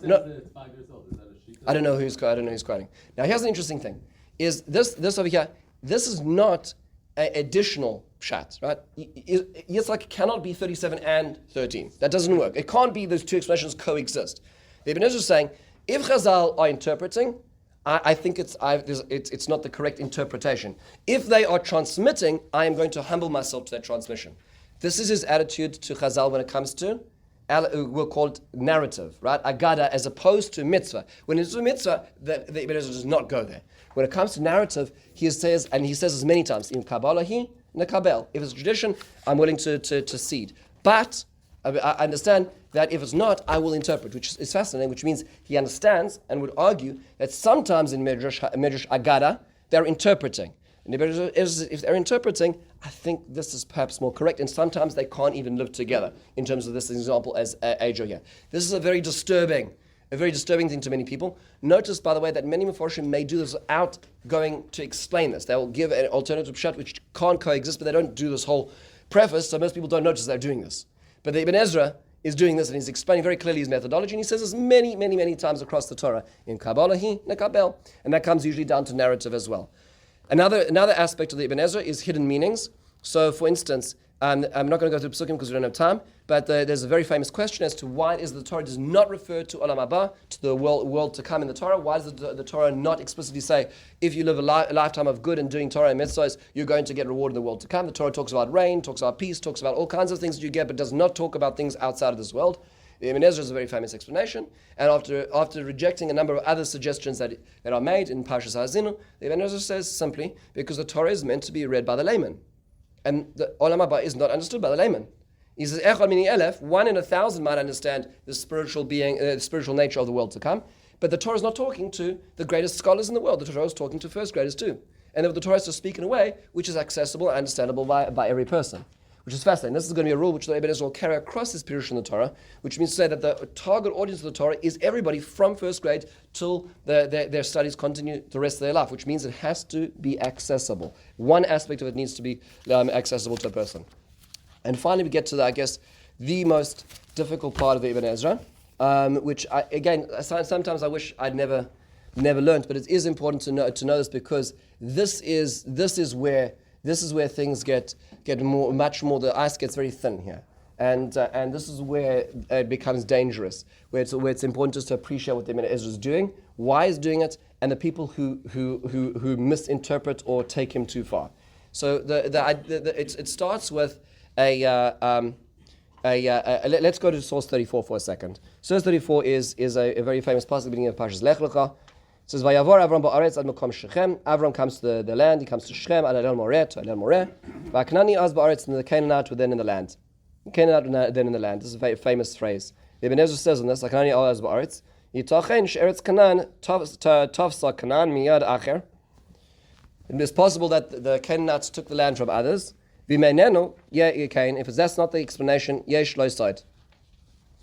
I don't know who's quoting. Now, here's an interesting thing: is this over here? This is not an additional pshat, right? Yitzhak cannot be 37 and 13. That doesn't work. It can't be those two explanations coexist. The Ibn Ezra is saying, if Chazal are interpreting, I think it's not the correct interpretation. If they are transmitting, I am going to humble myself to that transmission. This is his attitude to Chazal when it comes to. We'll call it narrative, right? Agada, as opposed to mitzvah. When it's a mitzvah, the Ibn Ezra does not go there. When it comes to narrative, he says this many times, in Kabbalah he, nekabel. If it's a tradition, I'm willing to cede. But I understand that if it's not, I will interpret, which is fascinating, which means he understands and would argue that sometimes in Medrash Agada, they're interpreting. And if they're interpreting, I think this is perhaps more correct, and sometimes they can't even live together in terms of this example as Ezra here. This is a very disturbing thing to many people. Notice, by the way, that many Mefarshim may do this without going to explain this. They will give an alternative pshat which can't coexist, but they don't do this whole preface, so most people don't notice they're doing this. But the Ibn Ezra is doing this, and he's explaining very clearly his methodology, and he says this many, many, many times across the Torah. In Kabbalah he, nekabel, and that comes usually down to narrative as well. Another aspect of the Ibn Ezra is hidden meanings. So, for instance, I'm not going to go through Psukim because we don't have time, but there's a very famous question as to why is the Torah does not refer to Olam Haba, to the world to come in the Torah. Why does the Torah not explicitly say, if you live a lifetime of good and doing Torah and mitzvahs, you're going to get reward in the world to come? The Torah talks about rain, talks about peace, talks about all kinds of things that you get, but does not talk about things outside of this world. The Ibn Ezra is a very famous explanation, and after rejecting a number of other suggestions that are made in Parshas Ha'azinu, the Ibn Ezra says simply, because the Torah is meant to be read by the layman. And the Olam Haba is not understood by the layman. He says, Echad mini elef, 1 in 1,000 might understand the spiritual being, the spiritual nature of the world to come. But the Torah is not talking to the greatest scholars in the world. The Torah is talking to first graders too. And the Torah is to speak in a way which is accessible and understandable by every person, which is fascinating. This is going to be a rule which the Ibn Ezra will carry across his Pirush in the Torah, which means to say that the target audience of the Torah is everybody from first grade till their studies continue the rest of their life, which means it has to be accessible. One aspect of it needs to be accessible to a person. And finally we get to, the most difficult part of the Ibn Ezra, which, sometimes I wish I'd never learned, but it is important to know this, because this is where things get much more. The ice gets very thin here, and this is where it becomes dangerous. Where it's important just to appreciate what the Ibn Ezra is doing, why he's doing it, and the people who misinterpret or take him too far. So it starts with let's go to source 34 for a second. Source 34 is a very famous passage at the beginning of Parshas Lech Lecha. It says, Vayavor Avram ba'aretz ad makom Shechem. Avram comes to the land, he comes to Shechem, ad El Moreh, to El Moreh. Va'kanani az ba'aretz, and the Canaanite were then in the land. Canaanite were then in the land. This is a very famous phrase. The Ibn Ezra says on this, Va'kanani az ba'aretz, Yitachen she'eretz Canaan, tafsa Canaan miyad acher. It is possible that the Canaanites took the land from others. V'meinenu, if that's not the explanation, yesh lo sod.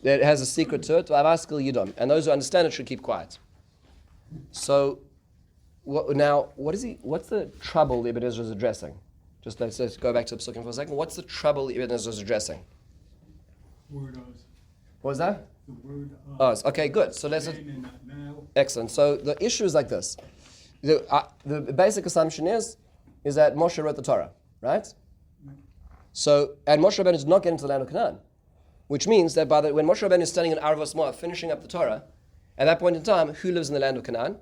It has a secret to it. V'avaskil yidom. And those who understand it should keep quiet. So, what's the trouble Ibn Ezra is addressing? Let's go back to the Psukim for a second. What's the trouble Ibn Ezra is addressing? Word Oz. What was that? The word Oz. Okay, good. So excellent. So the issue is like this. The basic assumption is that Moshe wrote the Torah, right? So, and Moshe Rabbeinu did not get into the land of Canaan, which means that when Moshe Rabbeinu is standing in Arvos Moab, finishing up the Torah, at that point in time, who lives in the land of Canaan?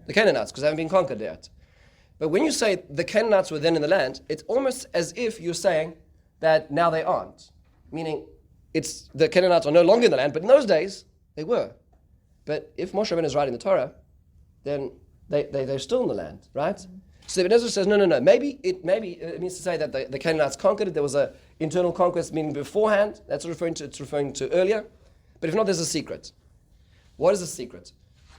The Canaanites, because they haven't been conquered yet. But when you say the Canaanites were then in the land, it's almost as if you're saying that now they aren't. Meaning, it's the Canaanites are no longer in the land, but in those days, they were. But if Moshe Rabbeinu is writing the Torah, then they're still in the land, right? So Ibn Ezra says, no. Maybe it means to say that the Canaanites conquered it. There was an internal conquest, meaning beforehand. That's it's referring to earlier. But if not, there's a secret. What is the secret?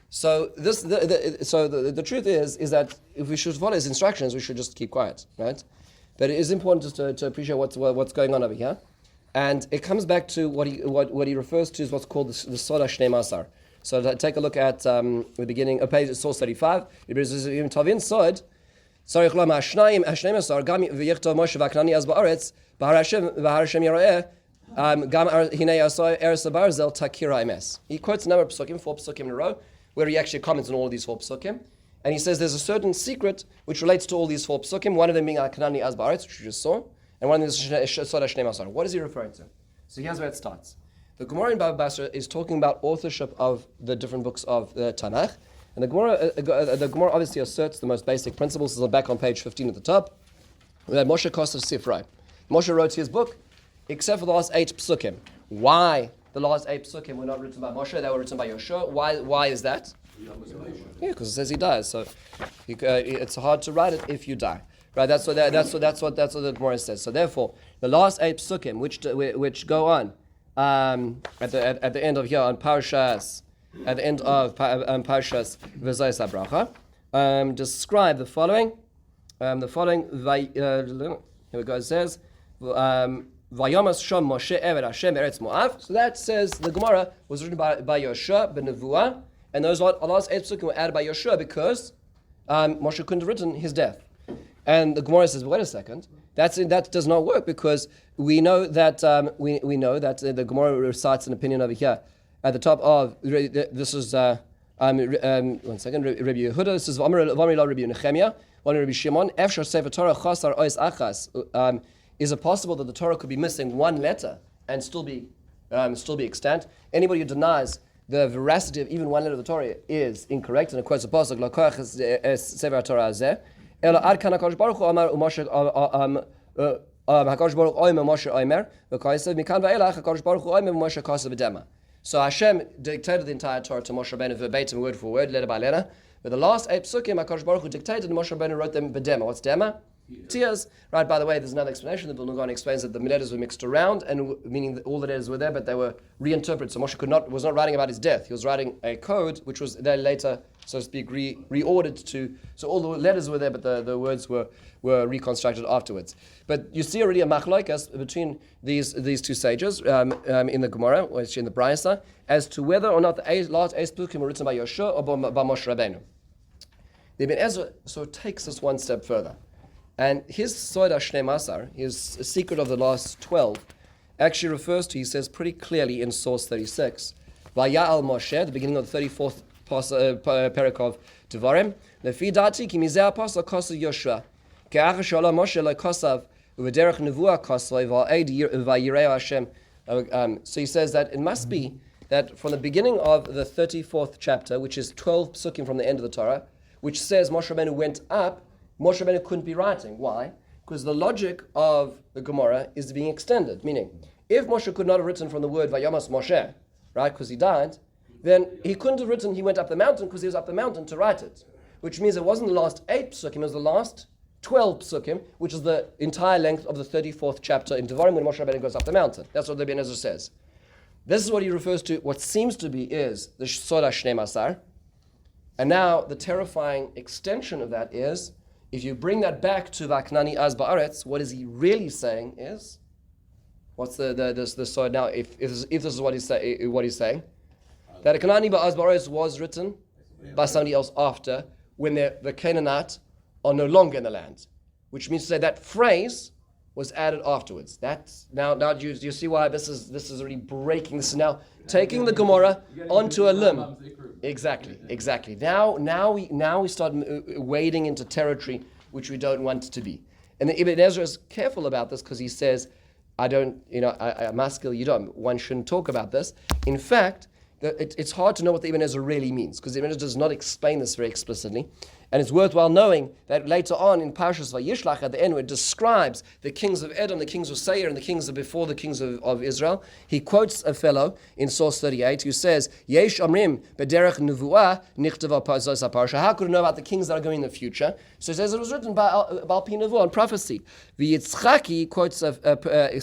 So the truth is that if we should follow his instructions, we should just keep quiet, right? But it is important just to appreciate what's going on over here, and it comes back to what he refers to as what's called the Soda Shnei Masar. So take a look at the beginning of page source 35. It says even Tavin Sod. Sorry, Chlam Hashnayim Hashnei Masar Gam v'Yichtov Moshe v'Kanani Az Ba'aretz B'Har Hashem Yareh. Gam Hinei Asoi Eretz Barzel Takira Emes. He quotes a number of psukim, 4 psukim in a row, where he actually comments on all of these 4 psukim, and he says there's a certain secret which relates to all these 4 psukim. One of them being Kanani Az Ba'aretz, which you just saw, and one of them is Soda Shnei Masar. What is he referring to? So here's where it starts. The Gemara in Bava Basra is talking about authorship of the different books of the Tanakh, and the Gemara obviously asserts the most basic principles. This is back on page 15 at the top. That Moshe Kosav Sifrai. Moshe wrote his book, except for the last 8 psukim. Why the last 8 psukim were not written by Moshe? They were written by Yoshua. Why is that? Yeah, because it says he dies. So it's hard to write it if you die. Right? That's what the Gemara says. So therefore, the last 8 psukim, which go on at the end of here on Parshas, at the end of Parshas V'Zayis HaBracha, describe the following. Here we go. It says. Vayomas Shom Moshe Eved Hashem Eretz Moav. So that says the Gemara was written by Yoshua ben Nevuah, and those last 8 psukim were added by Yoshua because Moshe couldn't have written his death. And the Gemara says, wait a second, that does not work because we know that we know that the Gemara recites an opinion over here at the top of this is one second, Rabbi Yehuda. This is Vamri La Rabbi Nechemia, Rabbi Shimon. Efshar Sefer Torah Chasar Ois Achas. Is it possible that the Torah could be missing one letter and still be extant? Anybody who denies the veracity of even one letter of the Torah is incorrect. And it quotes the pasuk Lakoach es Sefer Torah Azeh. Ela ad kan HaKadosh Baruch Hu Amar Moshe HaKadosh Baruch Hu Omer Moshe Omer v'Kaisav Mikan v'Elach HaKadosh Baruch Hu Omer Moshe Kasav B'Dema. So Hashem dictated the entire Torah to Moshe Rabbeinu verbatim, word for word, letter by letter. But the last 8 psukim HaKadosh Baruch Hu dictated, and Moshe Rabbeinu wrote them B'Dema. What's Dema? Tears. Right, by the way, there's another explanation. The Vilna Gaon explains that the letters were mixed around, and meaning that all the letters were there, but they were reinterpreted. So Moshe was not writing about his death. He was writing a code, which was then later, so to speak, reordered to. So all the letters were there, but the words were reconstructed afterwards. But you see already a machlokas between these 2 sages in the Gemara, or in the Brayasa, as to whether or not the last 8 psukim were written by Yoshua or by Moshe Rabbeinu. The Ibn Ezra sort of takes us one step further. And his Soda Shnei Masar, his secret of the last 12, actually refers to, he says pretty clearly in source 36, Vaya'al Moshe, the beginning of the 34th parak of Devarim, Lefi dati ki mizeh ha'pasuk kosav Yoshua, ke'achar she'olah Moshe lo kosav u'v'derech nevuah kosav v'al'ed v'yirei Hashem. So he says that it must be that from the beginning of the 34th chapter, which is 12 psukim from the end of the Torah, which says Moshe Rabbeinu went up, Moshe Rabbeinu couldn't be writing. Why? Because the logic of the Gemara is being extended. Meaning, if Moshe could not have written from the word Vayomas Moshe, right, because he died, then he couldn't have written he went up the mountain because he was up the mountain to write it. Which means it wasn't the last 8 psukim, it was the last 12 psukim, which is the entire length of the 34th chapter in Devarim when Moshe Rabbeinu goes up the mountain. That's what the Ibn Ezra says. This is what he refers to, what seems to be is the Soda Shnei Masar. And now the terrifying extension of that is, if you bring that back to Vaknani Az Ba'aretz, what is he really saying is, what's the Soda now, if this is what he's saying, that a Kanani Ba'az Ba'aretz was written by somebody else after, when the Canaanite are no longer in the land, which means to say that phrase was added afterwards. That's now do you see why this is already breaking? This is now taking the Gemara onto a limb. Exactly. Now we start wading into territory which we don't want to be. And the Ibn Ezra is careful about this because he says, I'm masculine, you don't. One shouldn't talk about this. In fact, it's hard to know what the Ibn Ezra really means because the Ibn Ezra does not explain this very explicitly. And it's worthwhile knowing that later on in Parshas Vayishlach at the end, where it describes the kings of Edom, the kings of Seir, and the kings of before the kings of Israel, he quotes a fellow in source 38 who says, Yesh Amrim b'derech nevuah nichtava zos haparsha. How could we know about the kings that are going in the future? So he says it was written by Pi Nevuah on prophecy. The Yitzchaki quotes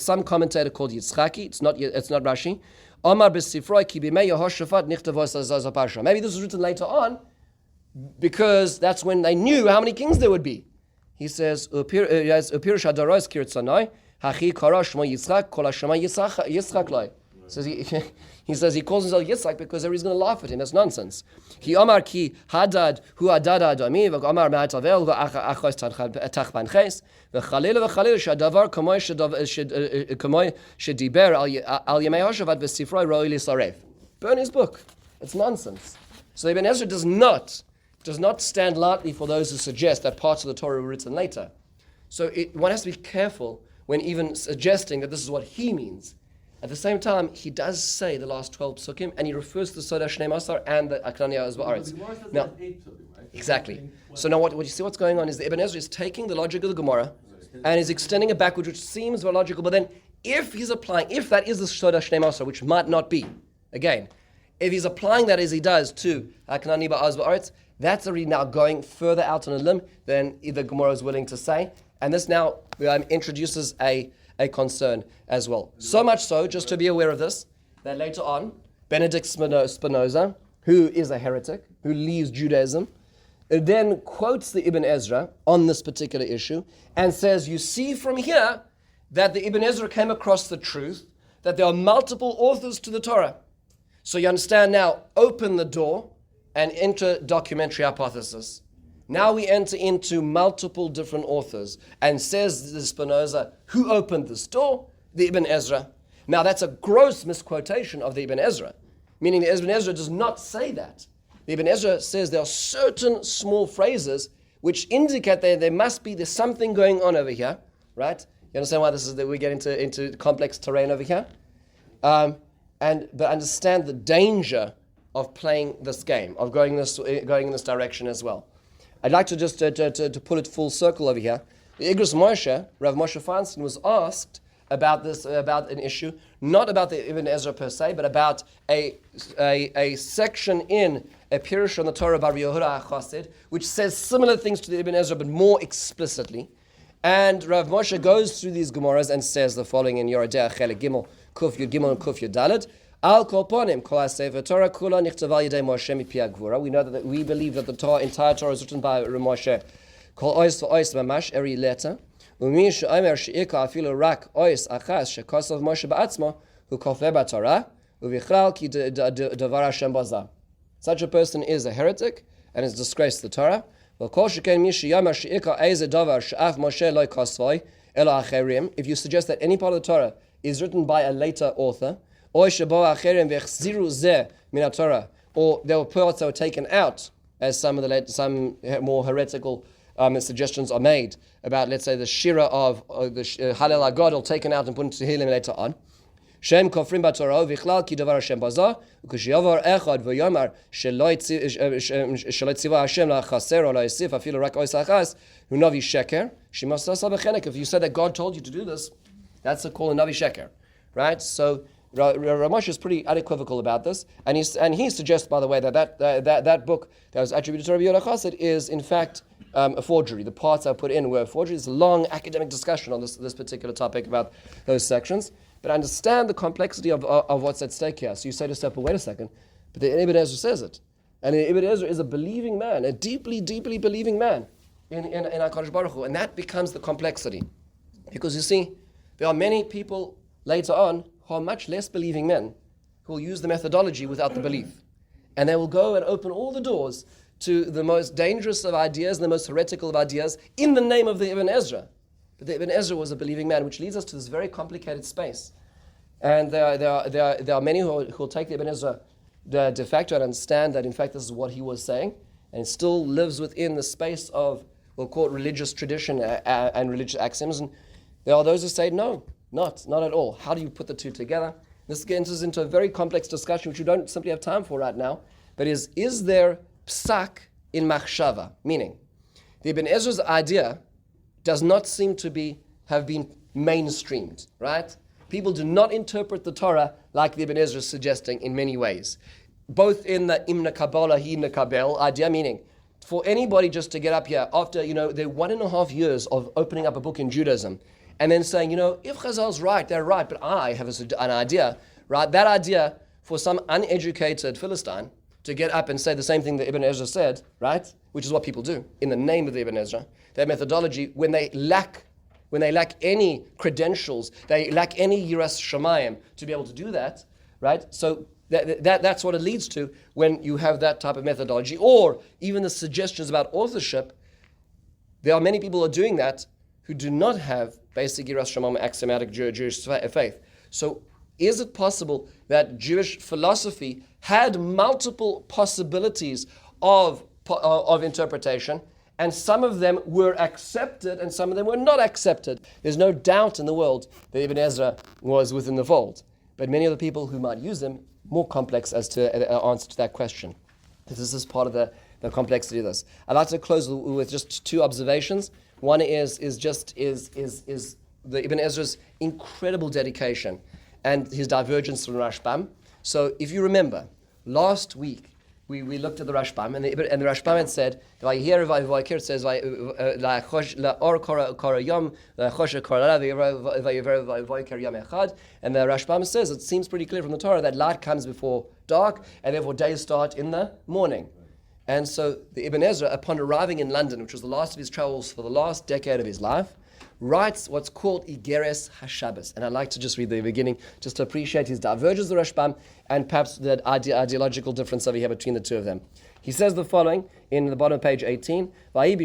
some commentator called Yitzchaki. It's not Rashi. Amar b'sifroi ki b'mei Yehoshaphat nichtava zos haparsha. Maybe this was written later on, because that's when they knew how many kings there would be. He says, So he says he calls himself Yitzchak because everybody's going to laugh at him. That's nonsense. He Amar ki Hadad hu Hadad Adami v'Amar ma'atavel v'achos tachban ches v'chalil shadavar kamoy shediber al yemei Hoshavad v'sifroi roi lisaref. Burn his book. It's nonsense. So Ibn Ezra does not stand lightly for those who suggest that parts of the Torah were written later. So one has to be careful when even suggesting that this is what he means. At the same time, he does say the last 12 psukim, and he refers to the Soda Shnei Masar and the Aknani Az Ba'aretz. Now, exactly. So now what you see what's going on is the Ibn Ezra is taking the logic of the Gemara and is extending it backwards, which seems very logical, but then if that is the Soda Shnei Masar, which might not be, again, if he's applying that as he does to Aknani Ba'az Ba'aretz, that's already now going further out on a limb than either Gemara is willing to say. And this now introduces a concern as well. So much so, just to be aware of this, that later on, Benedict Spinoza, who is a heretic, who leaves Judaism, then quotes the Ibn Ezra on this particular issue and says, you see from here that the Ibn Ezra came across the truth that there are multiple authors to the Torah. So you understand now, open the door and enter documentary hypothesis. Now we enter into multiple different authors. And says the Spinoza, who opened this door? The Ibn Ezra. Now that's a gross misquotation of the Ibn Ezra, meaning the Ibn Ezra does not say that. The Ibn Ezra says there are certain small phrases which indicate that there's something going on over here, right? You understand why this is that we get into complex terrain over here? But understand the danger of playing this game, of going in this direction as well. I'd like to just to pull it full circle over here. The Igros Moshe, Rav Moshe Feinstein, was asked about an issue, not about the Ibn Ezra per se, but about a section in a Pirush on the Torah Bar Yehuda HaChassid, which says similar things to the Ibn Ezra, but more explicitly. And Rav Moshe goes through these Gemaras and says the following in Yoredea Chelek Gimel, Kuf Yud Gimel and Kuf Yud Dalet. Al kol ponim, kol hasefer Torah kula nichtav al yedei Moshe mipi hagvura. We know that we believe that the entire Torah is written by Moshe. Kol ois v'ois mamash, every letter. Umi she'omer she'ika afilu rak ois achas shekosav Moshe ba'atzmo hu kofeh b'Torah uvichlal ki davar Hashem bazah. Such a person is a heretic and has disgraced the Torah. V'kol sheken mi she'yomer she'ika eize davar she'af Moshe lo kosvoi elo acherim. If you suggest that any part of the Torah is written by a later author, or there were parts that were taken out, as some more heretical suggestions are made about, let's say, the Shira of the Halel HaGadol taken out and put into Tehillim later on. Shem kofrim b'Torah vichlal ki davar Hashem bazah u'kushiyavar echad v'yomar shelo tziva Hashem la'chaser or la'yisif afilu rak ois achas hu navi sheker shimos tasal b'chenek. If you said that God told you to do this, that's a call of navi sheker, right? So Ramosh is pretty unequivocal about this, and he suggests, by the way, that book that was attributed to Rabbi Yehuda Chassid is in fact a forgery. The parts I put in were forgeries. It's a long academic discussion on this particular topic about those sections. But understand the complexity of what's at stake here. So you say to yourself, wait a second, but the Ibn Ezra says it. And Ibn Ezra is a believing man, a deeply, deeply believing man in HaKadosh Baruch Hu. And that becomes the complexity. Because you see, there are many people later on who are much less believing men who will use the methodology without the belief. And they will go and open all the doors to the most dangerous of ideas and the most heretical of ideas in the name of the Ibn Ezra. But the Ibn Ezra was a believing man, which leads us to this very complicated space. And there are many who will take the Ibn Ezra de facto and understand that in fact this is what he was saying, and it still lives within the space of, we'll call it religious tradition and religious axioms. And there are those who say, no, not at all. How do you put the two together? This enters into a very complex discussion, which we don't simply have time for right now, but is there psak in machshava? Meaning, the Ibn Ezra's idea does not seem to have been mainstreamed, right? People do not interpret the Torah like the Ibn Ezra is suggesting in many ways. Both in the Imna Kabbalah, Himna Kabel idea, meaning for anybody just to get up here after, their 1.5 years of opening up a book in Judaism and then saying, if Chazal's right, they're right, but I have an idea, right? That idea for some uneducated Philistine to get up and say the same thing that Ibn Ezra said, right? Which is what people do in the name of the Ibn Ezra. Their methodology, when they lack any credentials, they lack any yiras shamayim to be able to do that, right? So that's what it leads to when you have that type of methodology, or even the suggestions about authorship. There are many people who are doing that who do not have basic yiras shamayim axiomatic Jewish faith. So is it possible that Jewish philosophy had multiple possibilities of interpretation, and some of them were accepted and some of them were not accepted? There's no doubt in the world that Ibn Ezra was within the fold. But many of the people who might use them, more complex as to answer to that question. This is part of the complexity of this. I'd like to close with just two observations. One is the Ibn Ezra's incredible dedication and his divergence from Rashbam. So if you remember, last week we looked at the Rashbam, and the Rashbam had said, it says, and the Rashbam says, it seems pretty clear from the Torah that light comes before dark, and therefore days start in the morning. And so the Ibn Ezra, upon arriving in London, which was the last of his travels for the last decade of his life, writes what's called Igeres HaShabbos. And I'd like to just read the beginning, just to appreciate his divergence of the Rashbam, and perhaps the ideological difference over here between the two of them. He says the following in the bottom of page 18. On the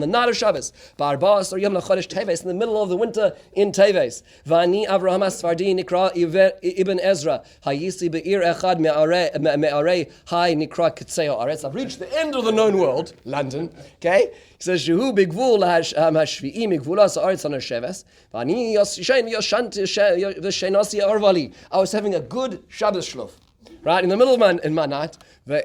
night of Shabbos, in the middle of the winter in Teves, I've reached the end of the known world, London. Okay? He says, I was having a good Shabbos shluf, right, in the middle of my night. There's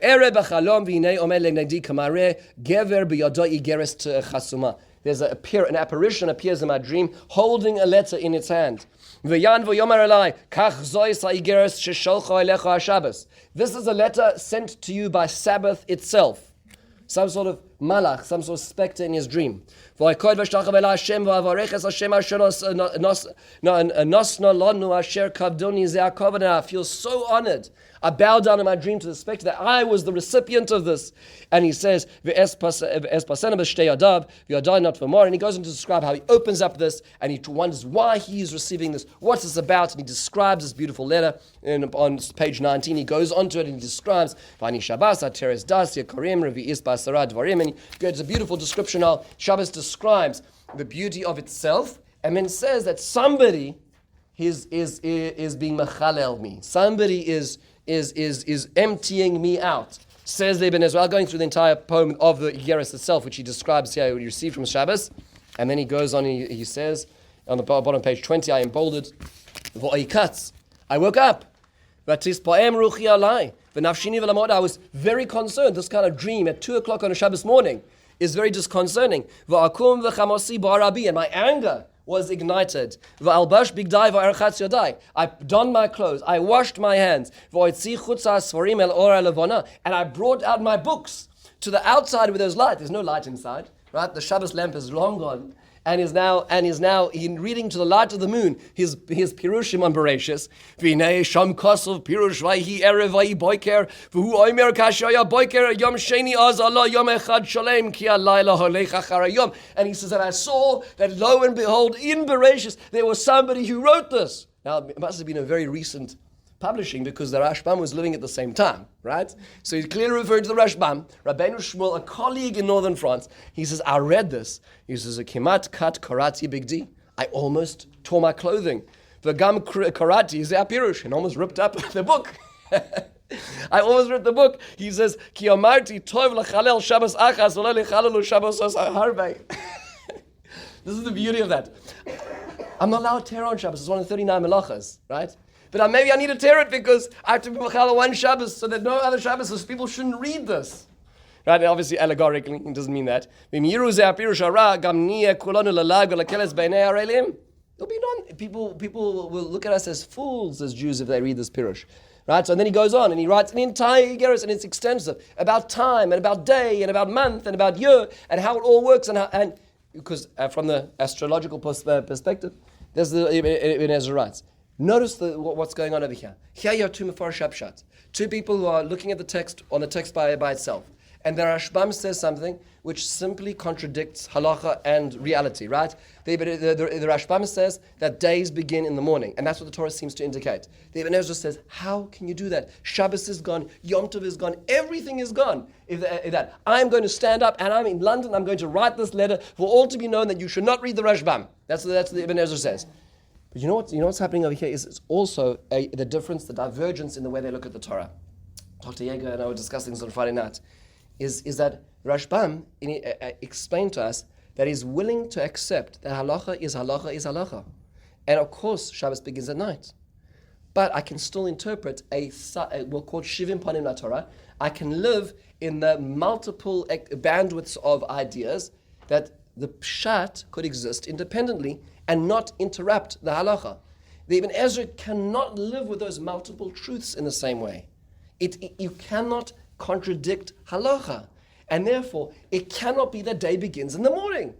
an apparition appears in my dream, holding a letter in its hand. This is a letter sent to you by Sabbath itself. Some sort of malach, some sort of specter in his dream. I feel so honored. I bow down in my dream to the specter that I was the recipient of this. And he says, and he goes into to describe how he opens up this and he wonders why he is receiving this, what's this about, and he describes this beautiful letter. And on page 19 he goes onto it and he describes, and it's a beautiful description how Shabbos describes the beauty of itself, and then says that somebody is being mechalel me. Somebody is emptying me out. Says the Ibn Ezra, going through the entire poem of the Igeres itself, which he describes here, what you receive from Shabbos, and then he goes on. He says on the bottom of page 20, I emboldened. I woke up. I was very concerned. This kind of dream at 2 o'clock on a Shabbos morning is very disconcerting. And my anger was ignited. I donned my clothes, I washed my hands, and I brought out my books to the outside where there's light. There's no light inside, right? The Shabbos lamp is long gone. And is now in reading to the light of the moon his pirushim on Bereshis. V'nei sham kosov pirush vayhi erev vayhi boiker v'hu omer kashaya boiker yom sheni az Allah yom echad shalem ki alayla holech achar yom. And he says that I saw that lo and behold in Bereshis there was somebody who wrote this. Now it must have been a very recent publishing because the Rashbam was living at the same time, right? So he's clearly referring to the Rashbam. Rabbeinu Shmuel, a colleague in northern France, he says, I read this. He says, Kimat kat karati bigdi. I almost tore my clothing. V'gam karati is apirush, and almost ripped up the book. I almost read the book. He says, Ki amarti tov l'chalel Shabbos achas v'lo l'chalelu Shabbos harvei. This is the beauty of that. I'm not allowed to tear on Shabbos. It's one of the 39 melachas, right? But maybe I need to tear it because I have to be Mechala one Shabbos so that no other Shabbos, people shouldn't read this. Right? And obviously, allegorically, it doesn't mean that. There'll be people will look at us as fools as Jews if they read this pirush. Right? So then he goes on and he writes an entire Igeris, and it's extensive about time and about day and about month and about year and how it all works and because from the astrological perspective, there's the Ibn Ezra writes. Notice what's going on over here. Here you have two Mefarshei Pshat. Two people who are looking at the text on the text by itself. And the Rashbam says something which simply contradicts halacha and reality, right? The Rashbam says that days begin in the morning. And that's what the Torah seems to indicate. The Ibn Ezra says, how can you do that? Shabbos is gone, Yom Tov is gone, everything is gone. If that I'm going to stand up and I'm in London, I'm going to write this letter for all to be known that you should not read the Rashbam. That's what the Ibn Ezra says. But you know what's happening over here is it's also the difference, the divergence in the way they look at the Torah. Dr. Yeager and I were discussing this on Friday night. Is that Rashbam explained to us that he's willing to accept that halacha is halacha is halacha. And of course, Shabbos begins at night. But I can still interpret we'll call Shivim Panim La Torah. I can live in the multiple bandwidths of ideas that the Pshat could exist independently and not interrupt the halacha. The Ibn Ezra cannot live with those multiple truths in the same way. You cannot contradict halacha. And therefore, it cannot be that day begins in the morning.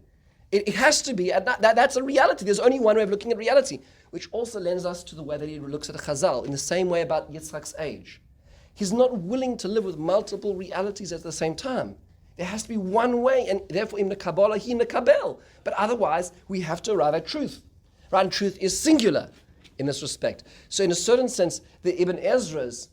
It has to be, that's a reality. There's only one way of looking at reality, which also lends us to the way that he looks at Chazal, in the same way about Yitzchak's age. He's not willing to live with multiple realities at the same time. There has to be one way, and therefore in the Kabbalah, he mekabel. But otherwise, we have to arrive at truth. Right? And truth is singular in this respect. So in a certain sense, the Ibn Ezra's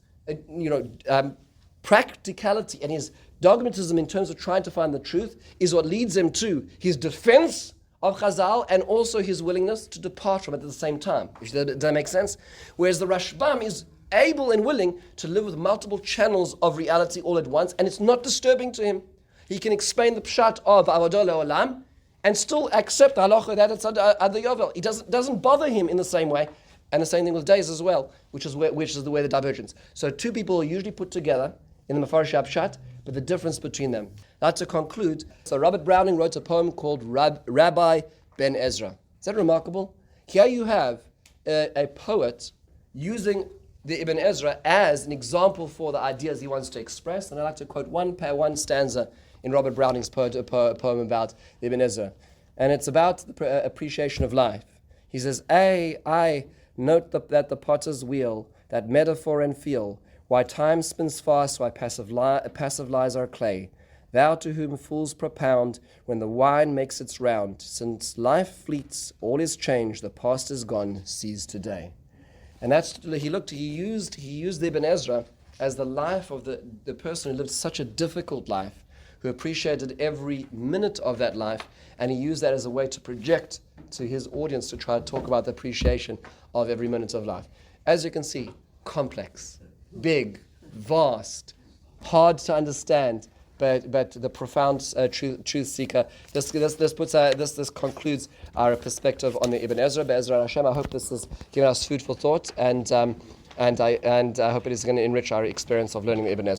practicality and his dogmatism in terms of trying to find the truth is what leads him to his defense of Chazal and also his willingness to depart from it at the same time. Does that make sense? Whereas the Rashbam is able and willing to live with multiple channels of reality all at once, and it's not disturbing to him. He can explain the pshat of Avodah Le'olam and still accept halacha that it's under Yovel. It doesn't bother him in the same way, and the same thing with days as well, which is the way the divergence. So two people are usually put together in the Mefarshei Pshat, but the difference between them. Now to conclude, so Robert Browning wrote a poem called Rabbi Ben Ezra. Is that remarkable? Here you have a poet using the Ibn Ezra as an example for the ideas he wants to express, and I'd like to quote one stanza in Robert Browning's poem about the Ibn Ezra. And it's about the appreciation of life. He says, I note that the potter's wheel, that metaphor and feel, why time spins fast, why passive lies are clay. Thou to whom fools propound, when the wine makes its round, since life fleets, all is changed, the past is gone, seize today. And that's, he used the Ibn Ezra as the life of the person who lived such a difficult life, who appreciated every minute of that life, and he used that as a way to project to his audience to try to talk about the appreciation of every minute of life. As you can see, complex, big, vast, hard to understand, but the profound truth seeker. This concludes our perspective on the Ibn Ezra. Be'ezrat Hashem, I hope this has given us food for thought, and I hope it is going to enrich our experience of learning the Ibn Ezra.